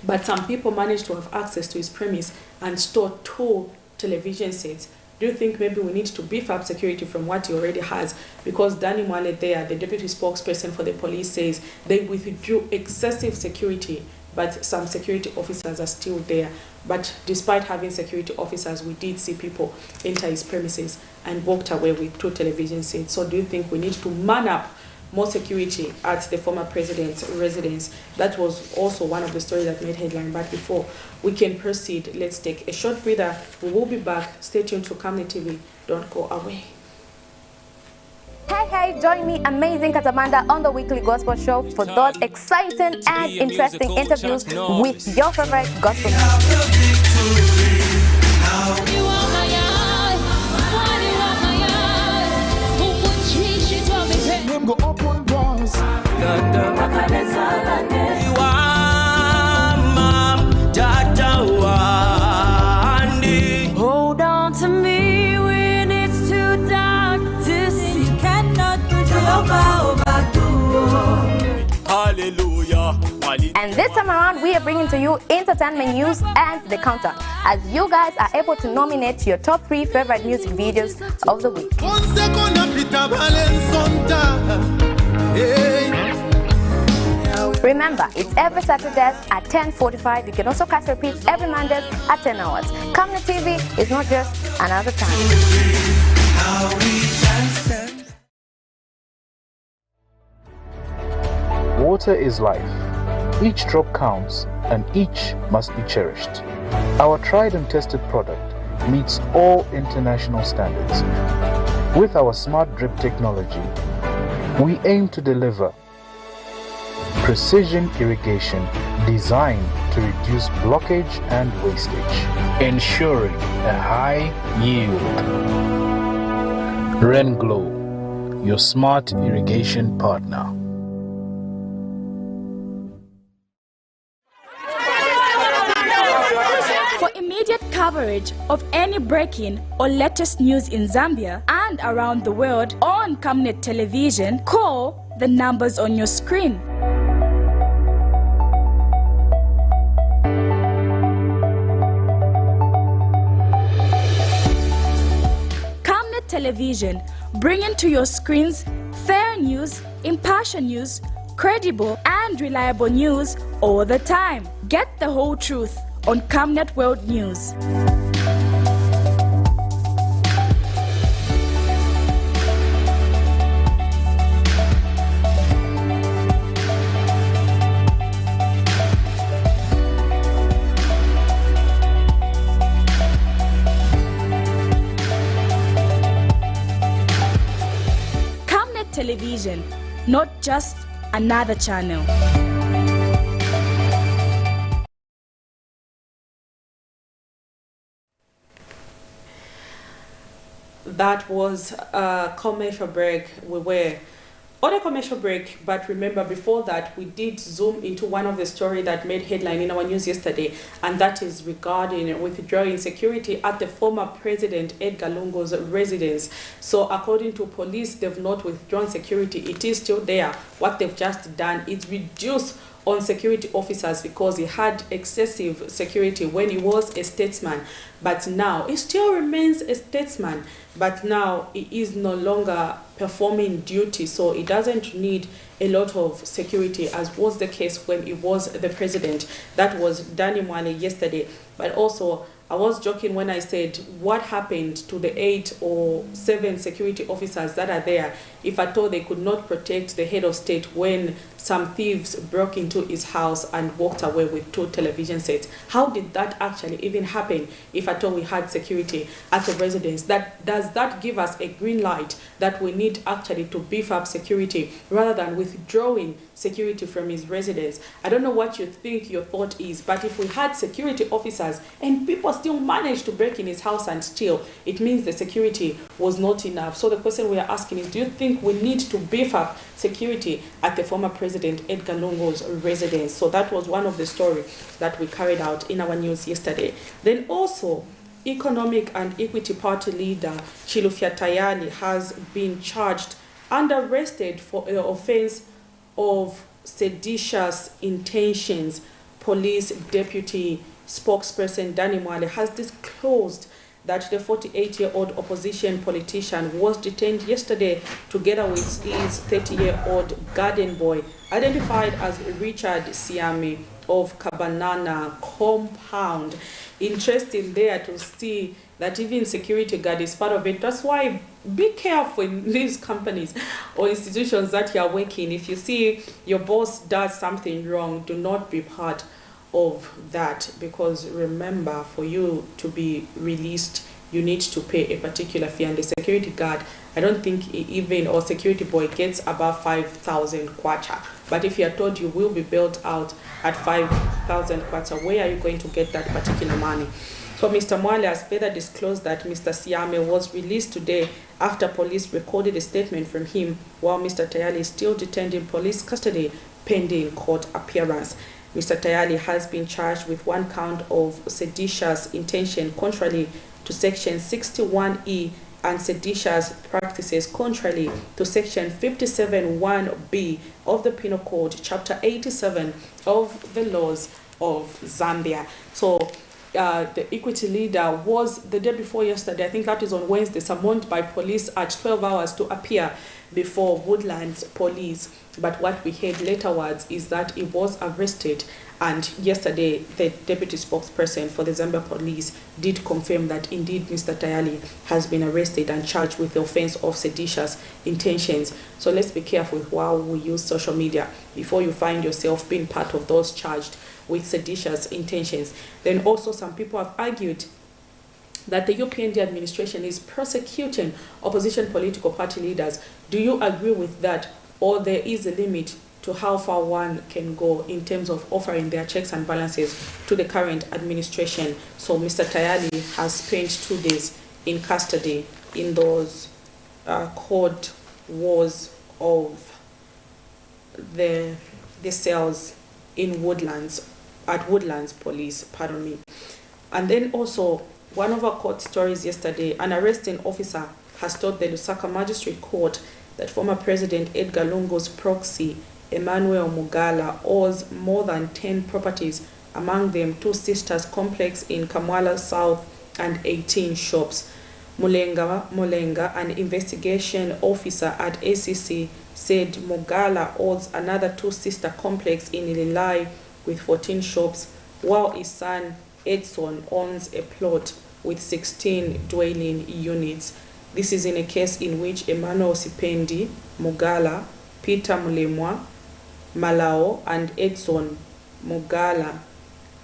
but some people managed to have access to his premise and store 2 television sets? Do you think maybe we need to beef up security from what he already has? Because Danny Mwale there, the deputy spokesperson for the police, says they withdrew excessive security, but some security officers are still there. But despite having security officers, we did see people enter his premises and walked away with 2 television sets. So do you think we need to man up more security at the former president's residence. That was also one of the stories that made headline. But before we can proceed, let's take a short breather. We will be back. Stay tuned to Camnet TV. Don't go away. Hey, join me, Amazing Katamanda, on the weekly gospel show for those exciting and interesting interviews with your favorite gospel Hold on to me when it's too dark to see. You cannot put your power back to Hallelujah. And this time around, we are bringing to you entertainment news and the countdown, as you guys are able to nominate your top 3 favorite music videos of the week. Remember, it's every Saturday at 10:45. You can also catch repeats every Monday at 10 hours. Camnet TV is not just another time. Water is life. Each drop counts, and each must be cherished. Our tried and tested product meets all international standards. With our smart drip technology, we aim to deliver precision irrigation designed to reduce blockage and wastage, ensuring a high yield. Renglow, your smart irrigation partner. For immediate coverage of any breaking or latest news in Zambia and around the world on Camnet Television, call the numbers on your screen. Camnet Television, bringing to your screens fair news, impartial news, credible and reliable news all the time. Get the whole truth on Camnet World News. Camnet Television, not just another channel. That was a commercial break. We were on a commercial break, but remember before that we did zoom into one of the stories that made headline in our news yesterday, and that is regarding withdrawing security at the former President Edgar Lungu's residence. So according to police, they've not withdrawn security. It is still there. What they've just done is reduce on security officers because he had excessive security when he was a statesman, but now he still remains a statesman, but now he is no longer performing duty, so he doesn't need a lot of security as was the case when he was the president. That was Danny Mwale yesterday. But also I was joking when I said what happened to the 8 or 7 security officers that are there if at all they could not protect the head of state when some thieves broke into his house and walked away with 2 television sets. How did that actually even happen if at all we had security at the residence? Does that give us a green light that we need actually to beef up security rather than withdrawing security from his residence? I don't know what you think your thought is, but if we had security officers and people still managed to break in his house and steal, it means the security was not enough. So the question we are asking is, do you think we need to beef up security at the former President Edgar Lungu's residence? So that was one of the stories that we carried out in our news yesterday. Then also, Economic and Equity Party leader Chilufya Tayali has been charged and arrested for the offense of seditious intentions. Police deputy spokesperson Danny Mwale has disclosed that the 48-year-old opposition politician was detained yesterday together with his 30-year-old garden boy, identified as Richard Siame, of Kabanana compound. Interesting there to see that even security guard is part of it. That's why be careful in these companies or institutions that you are working. If you see your boss does something wrong, do not be part of that, because remember, for you to be released, you need to pay a particular fee, and the security guard, I don't think even, or security boy, gets above 5,000 kwacha. But if you are told you will be bailed out at 5,000 kwacha, where are you going to get that particular money? So Mr. Mwale has further disclosed that Mr. Siame was released today after police recorded a statement from him, while Mr. Tayali is still detained in police custody pending court appearance. Mr. Tayali has been charged with 1 count of seditious intention contrary to Section 61E and seditious practices contrary to Section 57(1)B of the Penal Code, Chapter 87 of the laws of Zambia. So the equity leader was the day before yesterday, I think that is on Wednesday, summoned by police at 12 hours to appear before Woodlands Police. But what we heard laterwards is that he was arrested, and yesterday the deputy spokesperson for the Zambia Police did confirm that indeed Mr. Tayali has been arrested and charged with the offense of seditious intentions. So let's be careful while we use social media before you find yourself being part of those charged with seditious intentions. Then also some people have argued that the UPND administration is prosecuting opposition political party leaders. Do you agree with that, or there is a limit to how far one can go in terms of offering their checks and balances to the current administration? So Mr. Tayali has spent 2 days in custody in those court wars of the cells in Woodlands, at Woodlands Police, pardon me. And then also, one of our court stories yesterday, an arresting officer has told the Lusaka Magistrate Court that former President Edgar Lungu's proxy, Emmanuel Mugala, owes more than 10 properties, among them 2 sisters complex in Kamwala South and 18 shops. Mulenga, an investigation officer at ACC, said Mugala owes another 2 sister complex in Ililai with 14 shops, while his son Edson owns a plot with 16 dwelling units. This is in a case in which Emmanuel Sipendi, Mugala, Peter Mulemwa, Malao, and Edson Mugala,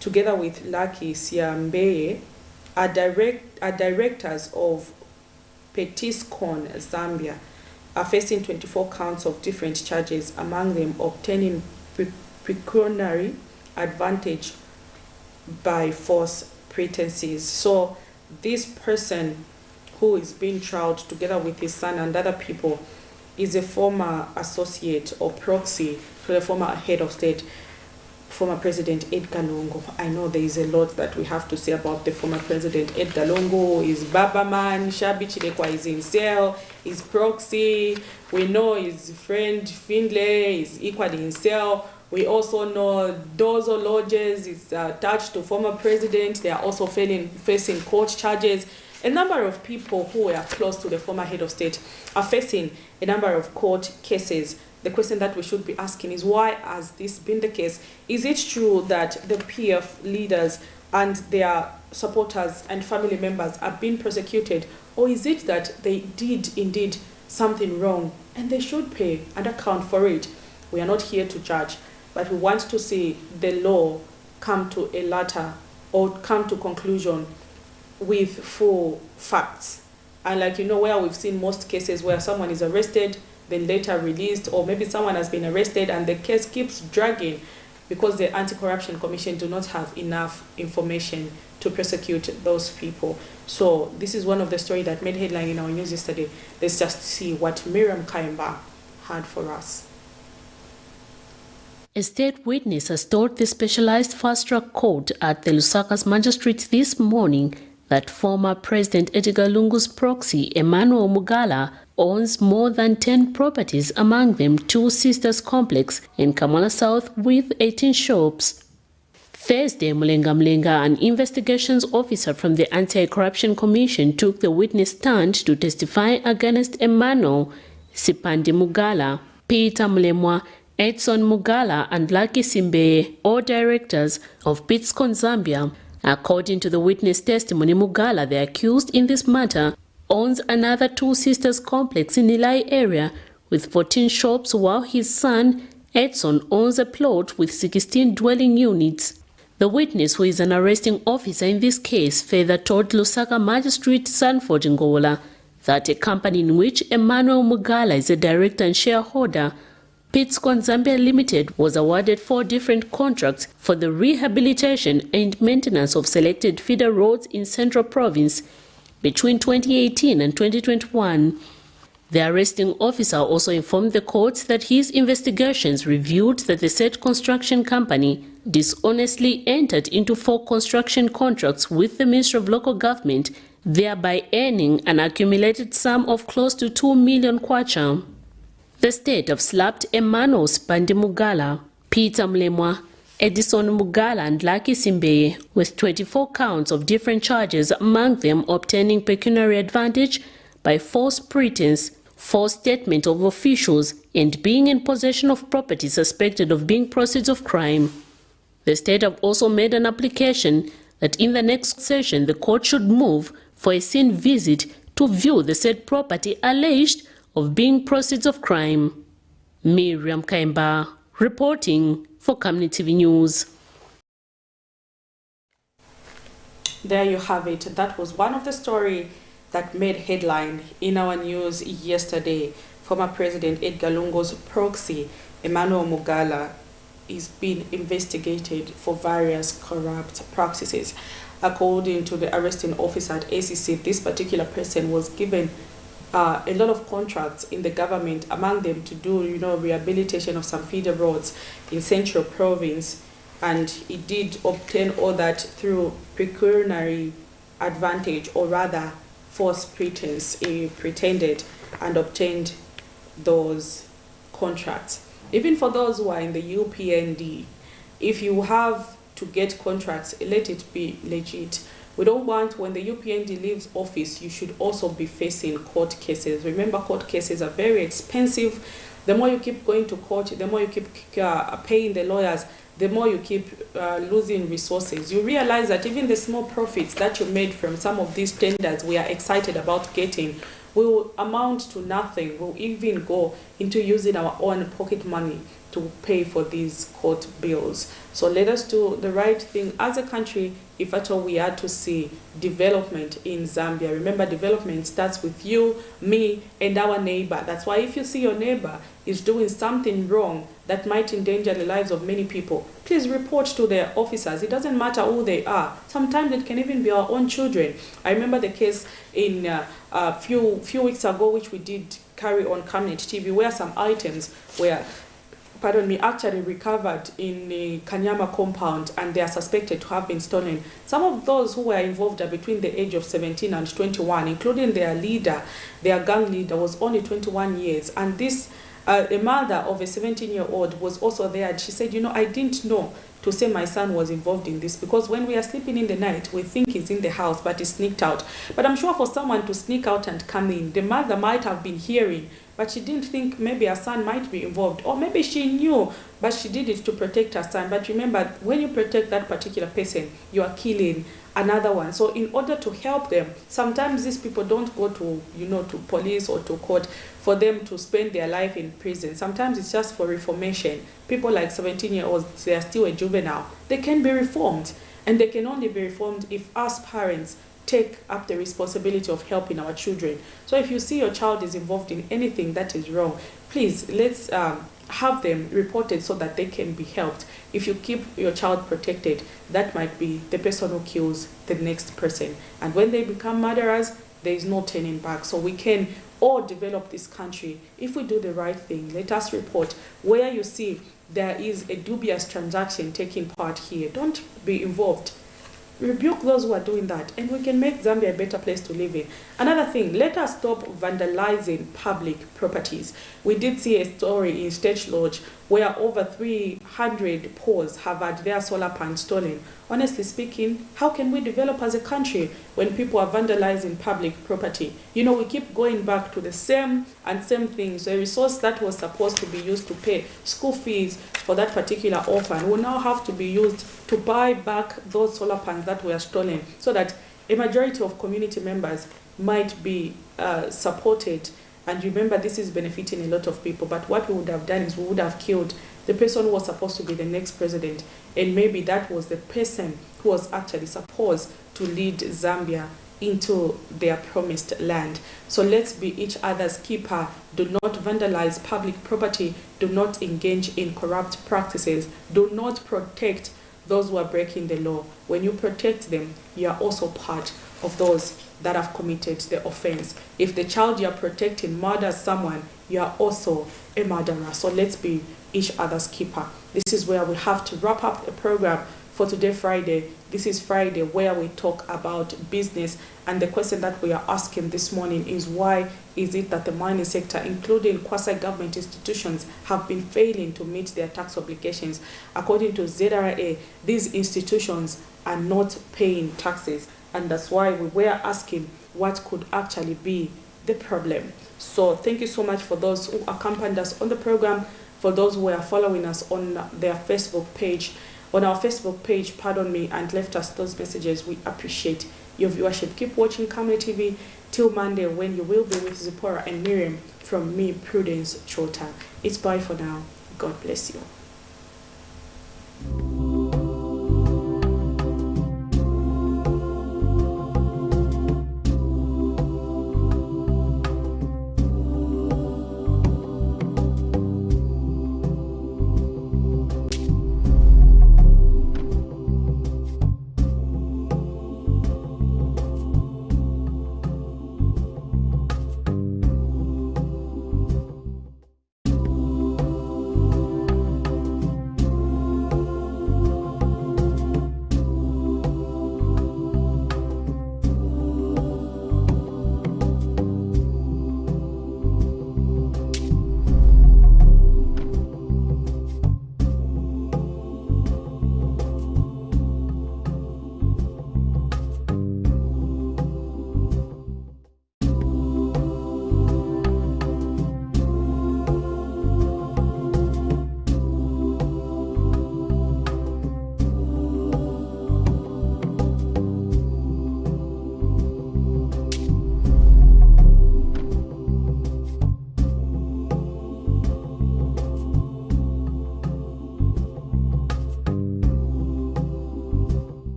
together with Lucky Siambeye, are directors of Petiscon Zambia, are facing 24 counts of different charges, among them obtaining pecuniary advantage by false pretenses. So this person who is being tried together with his son and other people is a former associate or proxy to the former head of state, former President Edgar Lungu. I know there is a lot that we have to say about the former President Edgar Lungu. His Babaman, Shabi Chilekwa is in cell, his proxy. We know his friend Findlay is equally in cell. We also know Dozo Lodges is attached to former president. They are also facing court charges. A number of people who were close to the former head of state are facing a number of court cases. The question that we should be asking is, why has this been the case? Is it true that the PF leaders and their supporters and family members are being prosecuted, or is it that they did indeed something wrong and they should pay and account for it? We are not here to judge, but we want to see the law come to a latter or come to conclusion with full facts. And like, you know, where we've seen most cases where someone is arrested, then later released, or maybe someone has been arrested and the case keeps dragging because the Anti-Corruption Commission do not have enough information to prosecute those people. So this is one of the stories that made headline in our news yesterday. Let's just see what Miriam Kaimba had for us. A state witness has told the specialized fast-track court at the Lusaka's magistrate this morning that former President Edgar Lungu's proxy, Emmanuel Mugala, owns more than 10 properties, among them 2 sisters complex in Kamala South with 18 shops. Thursday, Mulenga, an investigations officer from the Anti-Corruption Commission, took the witness stand to testify against Emmanuel Sipandi Mugala, Peter Mulemwa, Edson Mugala and Lucky Simbe, all directors of Pitscon Zambia. According to the witness testimony, Mugala, the accused in this matter, owns another Two Sisters complex in Nilai area with 14 shops, while his son Edson owns a plot with 16 dwelling units. The witness, who is an arresting officer in this case, further told Lusaka Magistrate Sanford Ngola that a company in which Emmanuel Mugala is a director and shareholder, Pitscon Zambia Limited, was awarded 4 different contracts for the rehabilitation and maintenance of selected feeder roads in Central Province between 2018 and 2021. The arresting officer also informed the court that his investigations revealed that the said construction company dishonestly entered into 4 construction contracts with the Ministry of Local Government, thereby earning an accumulated sum of close to 2 million kwacha. The state have slapped Emmanuel Spandi Mugala, Peter Mlemwa, Edison Mugala and Lucky Simbe with 24 counts of different charges, among them obtaining pecuniary advantage by false pretense, false statement of officials, and being in possession of property suspected of being proceeds of crime. The state have also made an application that in the next session the court should move for a scene visit to view the said property alleged of being proceeds of crime. Miriam Kaimba, reporting for Camnet TV News. There you have it. That was one of the stories that made headline in our news yesterday. Former President Edgar Lungu's proxy, Emmanuel Mugala, is being investigated for various corrupt practices. According to the arresting officer at ACC, this particular person was given a lot of contracts in the government, among them to do, rehabilitation of some feeder roads in Central Province, and he did obtain all that through pecuniary advantage, or rather false pretense. He pretended and obtained those contracts. Even for those who are in the UPND, if you have to get contracts, let it be legit. We don't want, when the UPND leaves office, you should also be facing court cases. Remember, court cases are very expensive. The more you keep going to court, the more you keep paying the lawyers, the more you keep losing resources. You realize that even the small profits that you made from some of these tenders we are excited about getting will amount to nothing. We'll even go into using our own pocket money to pay for these court bills. So let us do the right thing as a country if at all we are to see development in Zambia. Remember, development starts with you, me, and our neighbor. That's why if you see your neighbor is doing something wrong that might endanger the lives of many people, please report to their officers. It doesn't matter who they are. Sometimes it can even be our own children. I remember the case in a few weeks ago, which we did carry on Camnet TV, where some items were actually recovered in the Kanyama compound, and they are suspected to have been stolen. Some of those who were involved are between the age of 17 and 21, including their leader. Their gang leader was only 21 years. And this, a mother of a 17-year-old was also there. And she said, I didn't know to say my son was involved in this, because when we are sleeping in the night, we think he's in the house, but he sneaked out. But I'm sure for someone to sneak out and come in, the mother might have been hearing, but she didn't think maybe her son might be involved, or maybe she knew, but she did it to protect her son. But remember, when you protect that particular person, you are killing another one. So in order to help them, sometimes these people don't go to, to police or to court for them to spend their life in prison. Sometimes it's just for reformation. People like 17-year-olds, they are still a juvenile. They can be reformed, and they can only be reformed if us parents take up the responsibility of helping our children. So if you see your child is involved in anything that is wrong, please, let's have them reported so that they can be helped. If you keep your child protected, that might be the person who kills the next person. And when they become murderers, there is no turning back. So we can all develop this country if we do the right thing. Let us report where you see there is a dubious transaction taking part here. Don't be involved. Rebuke those who are doing that, and we can make Zambia a better place to live in. Another thing, let us stop vandalizing public properties. We did see a story in State Lodge where over 300 poles have had their solar panels stolen. Honestly speaking, how can we develop as a country when people are vandalizing public property? You know, we keep going back to the same things. A resource that was supposed to be used to pay school fees for that particular orphan will now have to be used to buy back those solar panels that were stolen, so that a majority of community members might be supported. And remember, this is benefiting a lot of people. But what we would have done is we would have killed the person who was supposed to be the next president. And maybe that was the person who was actually supposed to lead Zambia into their promised land. So let's be each other's keeper. Do not vandalize public property. Do not engage in corrupt practices. Do not protect those who are breaking the law. When you protect them, you are also part of those that have committed the offense. If the child you are protecting murders someone, you are also a murderer. So let's be each other's keeper. This is where we have to wrap up the program for today, Friday. This is Friday, where we talk about business. And the question that we are asking this morning is, why is it that the mining sector, including quasi-government institutions, have been failing to meet their tax obligations? According to ZRA, these institutions are not paying taxes. And that's why we were asking what could actually be the problem. So thank you so much for those who accompanied us on the program, for those who are following us on their Facebook page, on our Facebook page, and left us those messages. We appreciate your viewership. Keep watching Camnet TV till Monday, when you will be with Zipporah and Miriam. From me, Prudence Chota. It's bye for now. God bless you.